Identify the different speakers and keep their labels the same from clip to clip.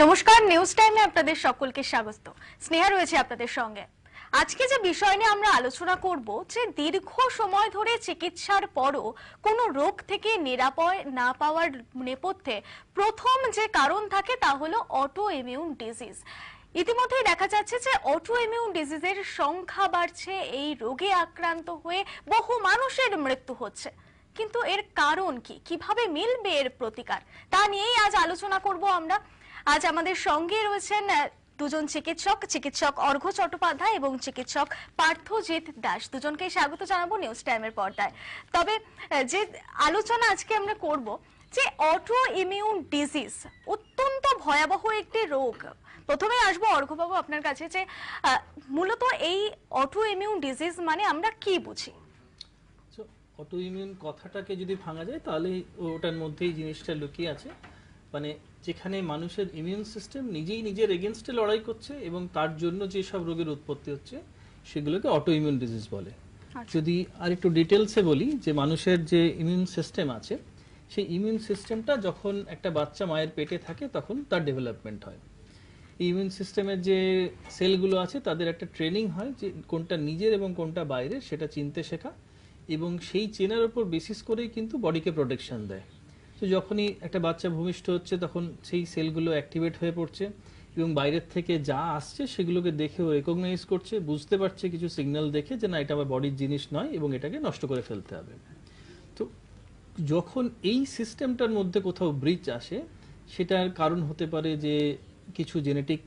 Speaker 1: নমস্কার, নিউজ টাইমে আপনাদের সকলকে স্বাগত। স্নেহা রয়েছে আপনাদের সঙ্গে। আজকে যে বিষয় নিয়ে আমরা আলোচনা করব, যে দীর্ঘ সময় ধরে চিকিৎসার পরও কোনো রোগ থেকে নিরাময় না পাওয়ার নেপথ্যে প্রথম যে কারণ থাকে তা হলো অটো ইমিউন ডিজিজ। ইতিমধ্যেই দেখা যাচ্ছে যে অটো ইমিউন ডিজিজের সংখ্যা বাড়ছে, এই রোগে আক্রান্ত হয়ে বহু মানুষের মৃত্যু হচ্ছে। কিন্তু এর কারণ কি, কিভাবে মিলবে এর প্রতিকার, তা নিয়েই আজ আলোচনা করব আমরা। আজ আমাদের সঙ্গে রয়েছেন দুজন চিকিৎসক অর্ঘ্য চট্টোপাধ্যায় এবং চিকিৎসক পার্থজিৎ দাস। দুজনকে স্বাগত জানাবো নিউজ টাইমের পর্দায়। তবে যে আলোচনা আজকে আমরা করব, যে অটো ইমিউন ডিজিজ অত্যন্ত ভয়াবহ একটি রোগ। প্রথমে আসবো অর্ঘ্যবাবু আপনার কাছে, যে মূলত এই অটো ইমিউন ডিজিজ মানে আমরা কি বুঝি?
Speaker 2: অটো ইমিউন কথাটাকে যদি ভাঙা যায় তাহলে ওটার মধ্যেই জিনিসটা লুকিয়ে আছে। মানে যেখানে মানুষের ইমিউন সিস্টেম নিজেই নিজের এগেনস্টে লড়াই করছে এবং তার জন্য যে সব রোগের উৎপত্তি হচ্ছে সেগুলোকে অটো ইমিউন ডিজিজ বলে। যদি আর একটু ডিটেলসে বলি, যে মানুষের যে ইমিউন সিস্টেম আছে সেই ইমিউন সিস্টেমটা যখন একটা বাচ্চা মায়ের পেটে থাকে তখন তার ডেভেলপমেন্ট হয়। ইমিউন সিস্টেমের যে সেলগুলো আছে তাদের একটা ট্রেনিং হয়, যে কোনটা নিজের এবং কোনটা বাইরের সেটা চিনতে শেখা, এবং সেই চেনার উপর বেসিস করেই কিন্তু বডিকে প্রোটেকশন দেয়। তো যখনই একটা বাচ্চা ভূমিষ্ঠ হচ্ছে তখন সেই সেলগুলো অ্যাক্টিভেট হয়ে পড়ছে এবং বাইরের থেকে যা আসছে সেগুলোকে দেখেও রেকগনাইজ করছে, বুঝতে পারছে কিছু সিগন্যাল দেখে যে না, এটা আমার বডির জিনিস নয় এবং এটাকে নষ্ট করে ফেলতে হবে। তো যখন এই সিস্টেমটার মধ্যে কোথাও ব্রিচ আসে, সেটার কারণ হতে পারে যে কিছু জেনেটিক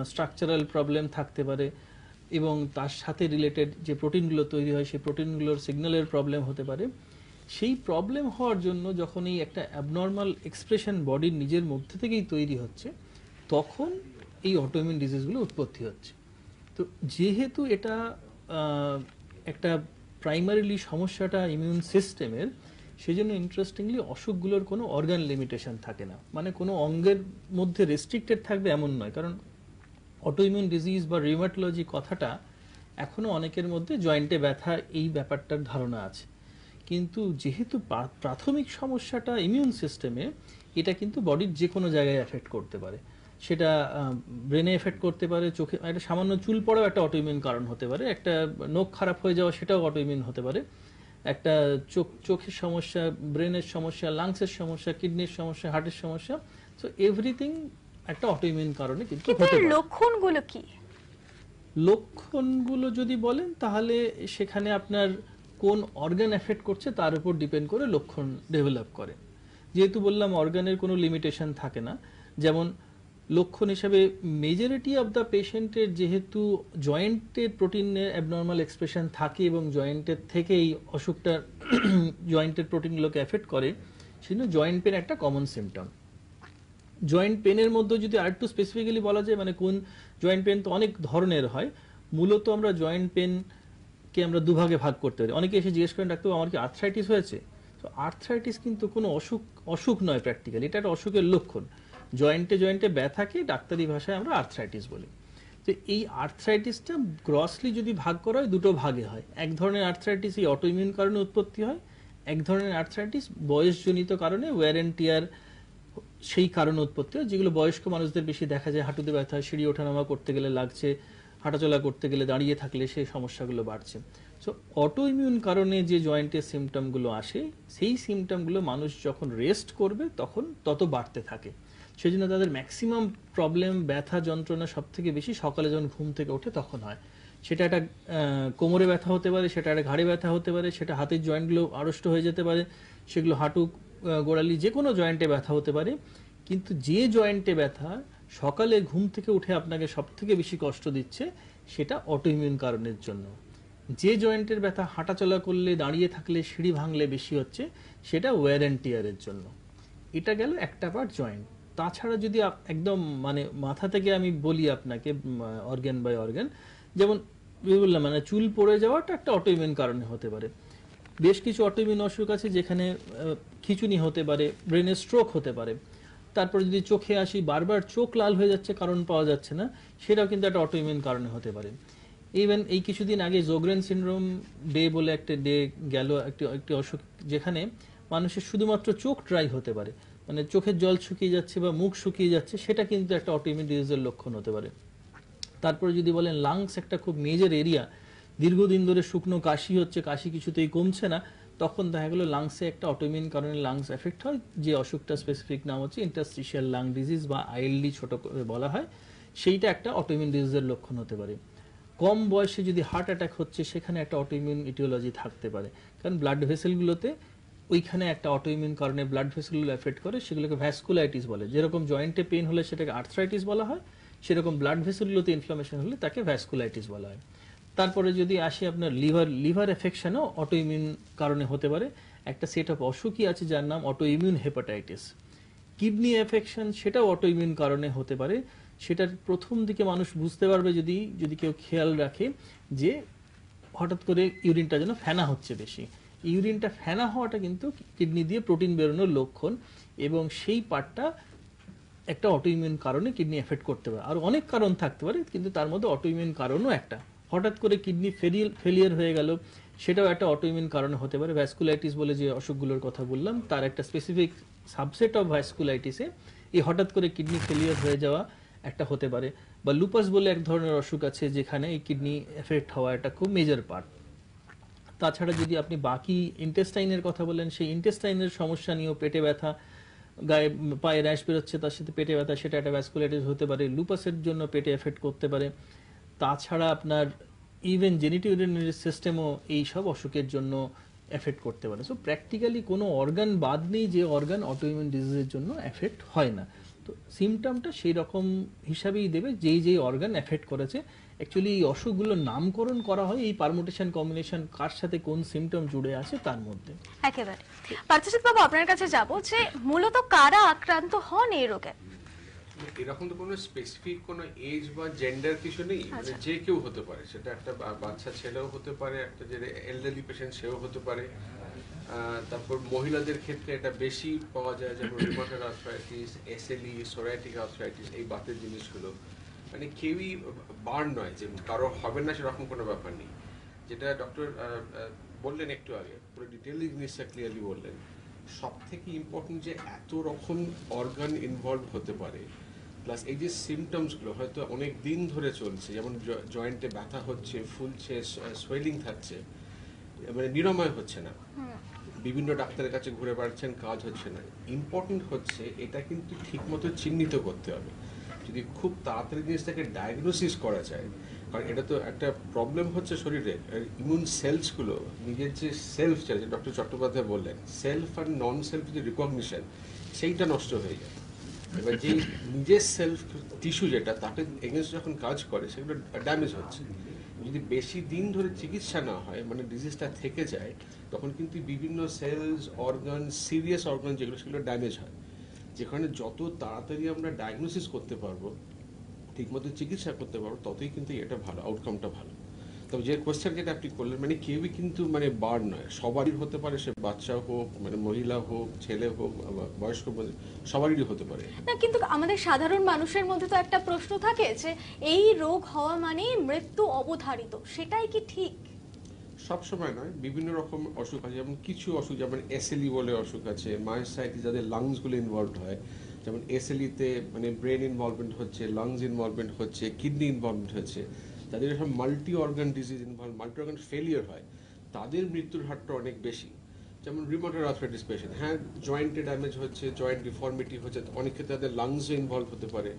Speaker 2: স্ট্রাকচারাল প্রবলেম থাকতে পারে, এবং তার সাথে রিলেটেড যে প্রোটিনগুলো তৈরি হয় সেই প্রোটিনগুলোর সিগন্যালের প্রবলেম হতে পারে। সেই প্রবলেম হওয়ার জন্য যখন এই একটা অ্যাবনর্মাল এক্সপ্রেশন বডির নিজের মধ্যে থেকেই তৈরি হচ্ছে, তখন এই অটোইমিউন ডিজিজগুলো উৎপত্তি হচ্ছে। তো যেহেতু এটা একটা প্রাইমারিলি সমস্যাটা ইমিউন সিস্টেমের, সেজন্য ইন্টারেস্টিংলি অসুখগুলোর কোনো অর্গান লিমিটেশন থাকে না, মানে কোনো অঙ্গের মধ্যে রেস্ট্রিক্টেড থাকবে এমন নয়। কারণ অটোইমিউন ডিজিজ বা রিউমাটোলজি কথাটা এখনো অনেকের মধ্যে জয়েন্টে ব্যথা এই ব্যাপারটার ধারণা আছে, কিন্তু যেহেতু প্রাথমিক সমস্যাটা ইমিউন সিস্টেমে, এটা কিন্তু বডির যে কোনো জায়গায় এফেক্ট করতে পারে। সেটা ব্রেনে এফেক্ট করতে পারে, চোখে একটা সামান্য চুল পড়াও একটা অটোইমিউন কারণ হতে পারে, একটা নখ খারাপ হয়ে যাওয়া সেটাও অটোইমিউন হতে পারে, একটা চোখের সমস্যা, ব্রেনের সমস্যা, লাংসের সমস্যা, কিডনির সমস্যা, হার্টের সমস্যা, সো এভরিথিং একটা অটোইমিউন কারণে কিন্তু হতে পারে।
Speaker 1: লক্ষণগুলো কি?
Speaker 2: লক্ষণগুলো যদি বলেন তাহলে সেখানে আপনার কোন অর্গান এফেক্ট করছে তার উপর ডিপেন্ড করে লক্ষণ ডেভেলপ করে। যেহেতু বললাম অর্গানের কোনো লিমিটেশন থাকে না, যেমন লক্ষণ হিসাবে মেজরিটি অফ দ্য পেশেন্টের যেহেতু জয়েন্টের প্রোটিনের অ্যাবনর্মাল এক্সপ্রেশন থাকে এবং জয়েন্টের থেকে এই অসুখটা জয়েন্টের প্রোটিনগুলোকে এফেক্ট করে, সেজন্য জয়েন্ট পেন একটা কমন সিমটম। জয়েন্ট পেনের মধ্যে যদি আরেকটু স্পেসিফিক্যালি বলা যায়, মানে কোন জয়েন্ট পেন তো অনেক ধরনের হয়। মূলত আমরা জয়েন্ট পেনকে আমরা দুভাগে ভাগ করতে পারি। অনেকে এসে জিজ্ঞেস করেন, ডাক্তার আমার কি আর্থ্রাইটিস হয়েছে? তো আর্থ্রাইটিস কিন্তু কোনো অসুখ নয় প্র্যাকটিক্যালি, এটা একটা অসুখের লক্ষণ। জয়েন্টে ব্যথাকে ডাক্তারি ভাষায় আমরা আর্থ্রাইটিস বলি। তো এই আর্থ্রাইটিসটা গ্রসলি যদি ভাগ করা হয় দুটো ভাগে হয়। এক ধরনের আর্থ্রাইটিস এই অটোইমিউন কারণে উৎপত্তি হয়, এক ধরনের আর্থ্রাইটিস বয়সজনিত কারণে ওয়্যার অ্যান্ড টিয়ার সেই কারণে উৎপত্তি হয়, যেগুলো বয়স্ক মানুষদের বেশি দেখা যায়। হাঁটুতে ব্যথা, সিঁড়ি ওঠানামা করতে গেলে লাগছে, হাঁটাচলা করতে গেলে দাঁড়িয়ে থাকলে সেই সমস্যাগুলো বাড়ছে। সো অটো ইমিউন কারণে যে জয়েন্টের সিমটমগুলো আসে, সেই সিমটমগুলো মানুষ যখন রেস্ট করবে তখন তত বাড়তে থাকে। সেই জন্য তাদের ম্যাক্সিমাম প্রবলেম, ব্যথা যন্ত্রণা সব থেকে বেশি সকালে যখন ঘুম থেকে ওঠে তখন হয়। সেটা একটা কোমরে ব্যথা হতে পারে, সেটা একটা ঘাড়ে ব্যথা হতে পারে, সেটা হাতের জয়েন্টগুলো আড়ষ্ট হয়ে যেতে পারে, সেগুলো হাঁটু, গোড়ালি, যে কোনো জয়েন্টে ব্যথা হতে পারে। কিন্তু যে জয়েন্টে ব্যথা সকালে ঘুম থেকে উঠে আপনাকে সব থেকে বেশি কষ্ট দিচ্ছে, সেটা অটোইমিউন কারণের জন্য। যে জয়েন্টের ব্যথা হাঁটাচলা করলে, দাঁড়িয়ে থাকলে, সিঁড়ি ভাঙলে বেশি হচ্ছে, সেটা ওয়্যার অ্যান্ড টিয়ারের জন্য। এটা গেল একটা পার্ট জয়েন্ট। তাছাড়া যদি একদম মানে মাথা থেকে আমি বলি আপনাকে অর্গান বাই অর্গান, যেমন বললাম মানে চুল পড়ে যাওয়াটা একটা অটোইমিউন কারণে হতে পারে। বেশ কিছু অটোইমিউন অসুখ আছে যেখানে খিঁচুনি হতে পারে, ব্রেনে স্ট্রোক হতে পারে। তারপর যদি চোখে আসি, বারবার চোখ লাল হয়ে যাচ্ছে, কারণ পাওয়া যাচ্ছে না, সেটাও কিন্তু একটা অটোইমিউন কারণে হতে পারে। ইভেন এই কিছুদিন আগে জোগ্রেন সিনড্রোম ডে বলে একটা ডে গেল, একটি অসুখ যেখানে মানুষের শুধুমাত্র চোখ ড্রাই হতে পারে, মানে চোখের জল শুকিয়ে যাচ্ছে বা মুখ শুকিয়ে যাচ্ছে, সেটা কিন্তু একটা অটোইমিউন ডিজিজের লক্ষণ হতে পারে। তারপরে যদি বলেন লাংস একটা খুব মেজর এরিয়া, দীর্ঘদিন ধরে শুকনো কাশি হচ্ছে, কাশি কিছুতেই কমছে না, তখন দেখা গেল লাংসে একটা অটোইমিউন কারণে লাংস এফেক্ট হয়, যে অসুখটা স্পেসিফিক নাম হচ্ছে ইন্টারস্টিশিয়াল লাং ডিজিজ বা আইএলডি ছোট করে বলা হয়, সেইটা একটা অটোইমিউন ডিজিজের লক্ষণ হতে পারে। কম বয়সে যদি হার্ট অ্যাটাক হচ্ছে, সেখানে একটা অটোইমিউন ইটিওলজি থাকতে পারে, কারণ ব্লাড ভেসেলগুলোতে ওইখানে একটা অটোইমিউন কারণে ব্লাড ভেসেলগুলো এফেক্ট করে, সেগুলোকে ভ্যাসকুলাইটিস বলে। যেরকম জয়েন্টে পেইন হলে সেটাকে আর্থ্রাইটিস বলা হয়, সেরকম ব্লাড ভেসেলগুলোতে ইনফ্লামেশন হলে তাকে ভ্যাসকুলাইটিস বলা হয়। তারপরে যদি আসি আপনার লিভার এফেকশনও অটোইমিউন কারণে হতে পারে। একটা সেট অফ অসুখই আছে যার নাম অটোইমিউন হেপাটাইটিস। কিডনি এফেকশন, সেটাও অটোইমিউন কারণে হতে পারে। সেটার প্রথম দিকে মানুষ বুঝতে পারবে যদি যদি কেউ খেয়াল রাখে যে হঠাৎ করে ইউরিনটা যেন ফেনা হচ্ছে বেশি। ইউরিনটা ফেনা হওয়াটা কিন্তু কিডনি দিয়ে প্রোটিন বেরোনোর লক্ষণ, এবং সেই পার্টটা একটা অটোইমিউন কারণে কিডনি এফেক্ট করতে পারে। আর অনেক কারণ থাকতে পারে, কিন্তু তার মধ্যে অটোইমিউন কারণও একটা। হঠাৎ করে কিডনি ফেলিয়ার হয়ে গেল, সেটাও একটা অটোইমিউন কারণে হতে পারে। ভ্যাসকুলাইটিস বলে যে অসুখগুলোর কথা বললাম, তার একটা স্পেসিফিক সাবসেট অফ ভ্যাসকুলাইটিসে এই হঠাৎ করে কিডনি ফেলিয়ার হয়ে যাওয়া একটা হতে পারে। বা লুপাস বলে এক ধরনের অসুখ আছে, যেখানে এই কিডনি এফেক্ট হওয়া একটা খুব মেজর পার্ট। তাছাড়া যদি আপনি বাকি ইন্টেস্টাইনের কথা বলেন, সেই ইন্টেস্টাইনের সমস্যা নিয়েও পেটে ব্যথা, গায়ে পায়ে র্যাশ বেরোচ্ছে, তার সাথে পেটে ব্যথা, সেটা একটা ভ্যাসকুলাইটিস হতে পারে। লুপাসের জন্য পেটে এফেক্ট করতে পারে। তাছাড়া আপনার ইভেন জেনিটিভ ইউরিনারি সিস্টেমও এই সব অসুখের জন্য এফেক্ট করতে পারে। সো প্র্যাকটিক্যালি কোনো অর্গান বাদ নেই যে অর্গান অটোইমিউন ডিজিজের জন্য এফেক্ট হয় না। তো সিমটমটা সেই রকম হিসাবেই দেবে যেই যেই অর্গান এফেক্ট করেছে। অ্যাকচুয়ালি এই অসুখগুলোর নামকরণ করা হয় এই পারমুটেশন কম্বিনেশন কার সাথে কোন সিমটম জুড়ে আছে তার মধ্যে।
Speaker 1: একেবারে। পার্থজিৎ বাবু, আপনার কাছে যাব যে মূলত কারা আক্রান্ত হন এই রোগে?
Speaker 3: এরকম তো কোনো স্পেসিফিক কোনো এজ বা জেন্ডার কিছু নেই, মানে যে কেউ হতে পারে। সেটা একটা বাচ্চা ছেলেও হতে পারে, একটা যে এলডারলি পেশেন্ট সেও হতে পারে। তারপর মহিলাদের ক্ষেত্রে এটা বেশি পাওয়া যায়, যেমন রিউমাটয়েড আর্থ্রাইটিস, এসএলই, সোরাইটিক আর্থ্রাইটিস, এই বাতের জিনিসগুলো। মানে কেউই বার্ন নয় যে কারো হবে না, সেরকম কোনো ব্যাপার নেই। যেটা ডক্টর বললেন একটু আগে, পুরো ডিটেইলি জিনিসটা ক্লিয়ারলি বললেন। সব থেকে ইম্পর্টেন্ট যে এত রকম অর্গান ইনভলভ হতে পারে, প্লাস এই যে সিমটমসগুলো হয়তো অনেক দিন ধরে চলছে, যেমন জয়েন্টে ব্যথা হচ্ছে, ফুলছে, সোয়েলিং থাকছে, মানে নিরাময় হচ্ছে না, বিভিন্ন ডাক্তারের কাছে ঘুরে বেড়াচ্ছেন, কাজ হচ্ছে না। ইম্পর্টেন্ট হচ্ছে এটা কিন্তু ঠিকমতো চিহ্নিত করতে হবে। যদি খুব তাড়াতাড়ি জিনিসটাকে ডায়াগনোসিস করা যায়, কারণ এটা তো একটা প্রবলেম হচ্ছে শরীরে, ইমিউন সেলসগুলো নিজের যে সেলফ, যে ডক্টর চট্টোপাধ্যায় বললেন, সেলফ আর নন সেলফ যে রিকগনিশন, সেইটা নষ্ট হয়ে যায়। এবার যে নিজের সেলফ টিস্যু যেটা, তাকে এগেনস্ট যখন কাজ করে, সেগুলো ড্যামেজ হচ্ছে। যদি বেশি দিন ধরে চিকিৎসা না হয়, মানে ডিজিজটা থেকে যায়, তখন কিন্তু বিভিন্ন সেলস, অর্গান, সিরিয়াস অর্গান যেগুলো, সেগুলো ড্যামেজ হয়। যেখানে যত তাড়াতাড়ি আমরা ডায়াগনোসিস করতে পারবো, ঠিকমতো চিকিৎসা করতে পারবো, ততই কিন্তু এটা ভালো, আউটকামটা ভালো। তবে যে কোয়েশ্চেন যেটা আপনি করলেন, মানে কেউই কিন্তু মানে বার নয়, সবারই হতে পারে, সে বাচ্চা হোক, মানে মহিলা হোক, ছেলে হোক, বয়স্ক, সবারই হতে পারে
Speaker 1: না, কিন্তু আমাদের সাধারণ মানুষের মধ্যে তো একটা প্রশ্ন থাকে যে এই রোগ হওয়া মানে মৃত্যু অবধারিত, সেটাই কি ঠিক?
Speaker 3: সব সময় নয়, বিভিন্ন রকম অসুখ আছে। যেমন কিছু অসুখ, যেমন এসএলই বলে অসুখ আছে, মায়োসাইটিস, যাদের লাংসগুলো ইনভলভ হয়, যেমন এসএলইতে মানে ব্রেন ইনভলভমেন্ট হচ্ছে, লাংস ইনভলভমেন্ট হচ্ছে, কিডনি ইনভলভমেন্ট হচ্ছে, যাদের সব multi organ disease involve, multi organ failure হয়, তাদের মৃত্যুর হারটা অনেক বেশি। যেমন রিউমাটয়েড আর্থ্রাইটিস পেশেন্ট, হ্যাঁ জয়েন্টে ড্যামেজ হচ্ছে, জয়েন্ট ডিফর্মিটি হচ্ছে, অনেক ক্ষেত্রে তাদের লাংসে ইনভলভ হতে পারে,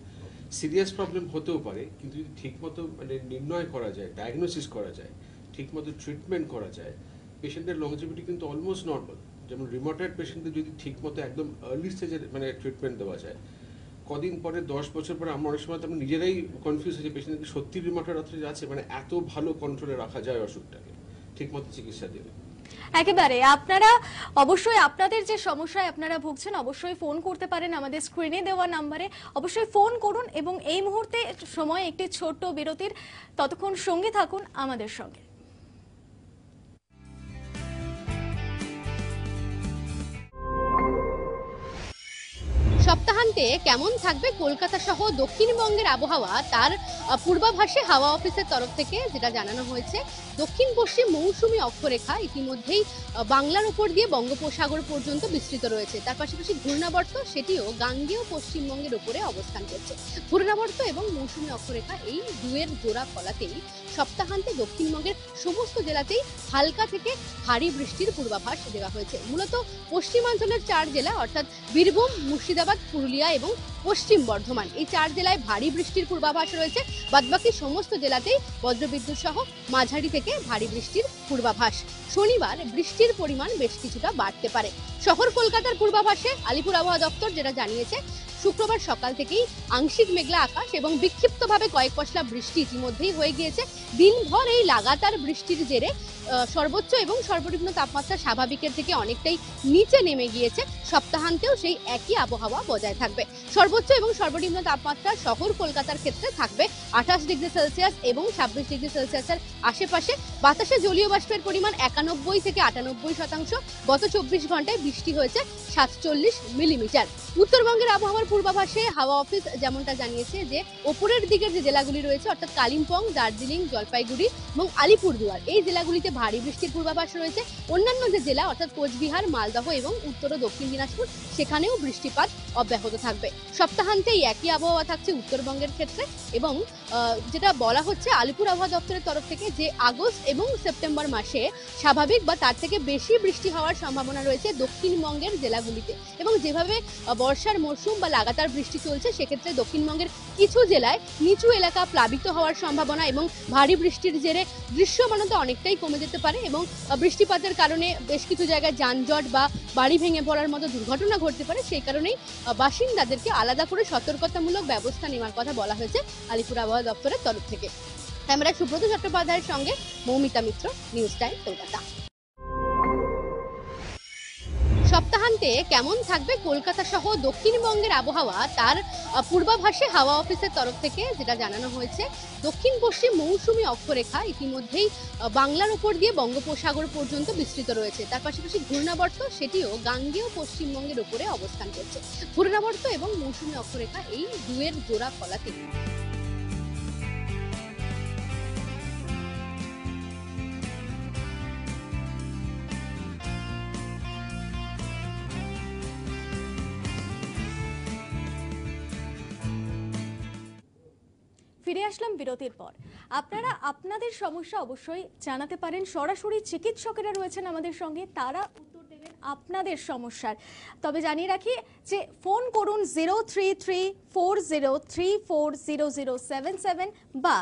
Speaker 3: সিরিয়াস প্রবলেম হতেও পারে। কিন্তু যদি ঠিকমতো মানে নির্ণয় করা যায়, ডায়াগনোসিস করা যায়, ঠিকমতো ট্রিটমেন্ট করা যায়, পেশেন্টের লংজিভিটি কিন্তু অলমোস্ট নর্মাল। যেমন রিউমাটয়েড পেশেন্টদের যদি ঠিকমতো একদম আর্লি স্টেজে মানে ট্রিটমেন্ট দেওয়া যায়, কদিন পরে, 10 বছর পরে, আমরা অনেক সময় আমরা নিজেরাই কনফিউজ হয়েছি পেশেন্টকে সত্যি রিউমাটয়েড আর্থ্রাইটিস আছে, মানে এত ভালো কন্ট্রোলে রাখা যায় অসুখটাকে ঠিকমতো চিকিৎসা দিলে।
Speaker 1: একেবারে। আপনারা অবশ্যই আপনাদের যে সমস্যায় আপনারা ভুগছেন, অবশ্যই ফোন করতে পারেন আমাদের স্ক্রিনে দেওয়া নাম্বারে। অবশ্যই ফোন করুন, এবং এই মুহূর্তে সময় একটি ছোট্ট বিরতির, ততক্ষণ সঙ্গে থাকুন আমাদের সঙ্গে।
Speaker 4: সপ্তাহান্তে কেমন থাকবে কলকাতা সহ দক্ষিণবঙ্গের আবহাওয়া তার পূর্বাভাসে হাওয়া অফিসের তরফ থেকে যেটা জানানো হয়েছে, দক্ষিণ পশ্চিম মৌসুমী অক্ষরেখা ইতিমধ্যেই বাংলার উপর দিয়ে বঙ্গোপসাগর পর্যন্ত বিস্তৃত রয়েছে। তার পাশাপাশি ঘূর্ণাবর্ত সেটিও গাঙ্গেয় পশ্চিমবঙ্গের উপরে অবস্থান করছে। ঘূর্ণাবর্ত এবং মৌসুমী অক্ষরেখা এই দুয়ের জোড়া ফলাতেই সপ্তাহান্তে দক্ষিণবঙ্গের সমস্ত জেলাতেই হালকা থেকে ভারী বৃষ্টির পূর্বাভাস দেওয়া হয়েছে। মূলত পশ্চিমাঞ্চলের 4 জেলা অর্থাৎ বীরভূম, মুর্শিদাবাদ, পুরুলিয়া এবং পশ্চিম বর্ধমান, এই 4 জেলায় ভারী বৃষ্টির পূর্বাভাস রয়েছে। বাদবাকি সমস্ত জেলাতেই বজ্রবিদ্যুৎ সহ মাঝারি থেকে ভারী বৃষ্টির পূর্বাভাস। শনিবার বৃষ্টির পরিমাণ বেশ কিছুটা বাড়তে পারে। শহর কলকাতার পূর্বাভাসে আলিপুর আবহাওয়া দপ্তর যেটা জানিয়েছে, শুক্রবার সকাল থেকেই আংশিক মেঘলা আকাশ এবং বিক্ষিপ্তভাবে কয়েক পশলা বৃষ্টি ইতিমধ্যেই হয়ে গিয়েছে। দিনভর এই লাগাতার বৃষ্টির জেরে সর্বোচ্চ এবং সর্বনিম্ন তাপমাত্রা স্বাভাবিকের থেকে অনেকটাই নিচে নেমে গিয়েছে। সপ্তাহান্তেও সেই একই আবহাওয়া বজায় থাকবে। সর্বোচ্চ এবং সর্বনিম্ন তাপমাত্রা শহর কলকাতার ক্ষেত্রে থাকবে 28 ডিগ্রি সেলসিয়াস এবং 26 ডিগ্রি সেলসিয়াসের আশেপাশে। বাতাসে জলীয় বাষ্পের পরিমাণ 91 থেকে 98%। গত 24 ঘন্টায় বৃষ্টি হয়েছে 47 মিলিমিটার। উত্তরবঙ্গের আবহাওয়ার পূর্বাভাসে হাওয়া অফিস যেমনটা জানিয়েছে যে ওপরের দিকের যে জেলাগুলি রয়েছে অর্থাৎ কালিম্পং, দার্জিলিং, জলপাইগুড়ি এবং আলিপুরদুয়ার, এই জেলাগুলিতে ভারী বৃষ্টির পূর্বাভাস রয়েছে। অন্যান্য যে জেলা অর্থাৎ কোচবিহার, মালদহ এবং উত্তর ও দক্ষিণ দিনাজপুর, সেখানেও বৃষ্টিপাত অব্যাহত থাকবে। সপ্তাহান্তে এই একই আবহাওয়া থাকছে উত্তরবঙ্গের ক্ষেত্রে এবং যেটা বলা হচ্ছে আলিপুর আবহাওয়া দপ্তরের তরফ থেকে যে আগস্ট এবং সেপ্টেম্বর মাসে স্বাভাবিক বা তার থেকে বেশি বৃষ্টি হওয়ার সম্ভাবনা রয়েছে দক্ষিণবঙ্গের জেলাগুলিতে। এবং যেভাবে বর্ষার মরশুম বা লাগাতার বৃষ্টি চলছে, সেক্ষেত্রে দক্ষিণবঙ্গের কিছু জেলায় নিচু এলাকা প্লাবিত হওয়ার সম্ভাবনা এবং ভারী বৃষ্টির জেরে দৃশ্যমানতা অনেকটাই কমে যেতে পারে এবং বৃষ্টিপাতের কারণে বেশ কিছু জায়গায় যানজট বা বাড়ি ভেঙে পড়ার মতো দুর্ঘটনা ঘটতে পারে। সেই কারণেই বাসিন্দাদেরকে আলাদা করে সতর্কতামূলক ব্যবস্থা নেওয়ার কথা বলা হয়েছে আলিপুর আবহাওয়া দপ্তরের তরফ থেকে। ক্যামেরায় সুব্রত চট্টোপাধ্যায়ের সঙ্গে মৌমিতা মিত্র, নিউজ টাইম, কলকাতা। সপ্তাহান্তে কেমন থাকবে কলকাতা সহ দক্ষিণবঙ্গের আবহাওয়া তার পূর্বাভাসে হাওয়া অফিসের তরফ থেকে যেটা জানানো হয়েছে, দক্ষিণ পশ্চিম মৌসুমী অক্ষরেখা ইতিমধ্যেই বাংলার উপর দিয়ে বঙ্গোপসাগর পর্যন্ত বিস্তৃত রয়েছে। তার পাশাপাশি ঘূর্ণাবর্ত সেটিও গাঙ্গেয় পশ্চিমবঙ্গের উপরে অবস্থান করছে। ঘূর্ণাবর্ত এবং মৌসুমী অক্ষরেখা এই দুয়ের জোড়া ফলাতে
Speaker 1: ফিরে আসলাম বিরতির পর। আপনারা আপনাদের সমস্যা অবশ্যই জানাতে পারেন। সরাসরি চিকিৎসকেরা রয়েছেন আমাদের সঙ্গে, তারা উত্তর দেবেন আপনাদের সমস্যার। তবে জানিয়ে রাখি যে ফোন করুন 03340340077 বা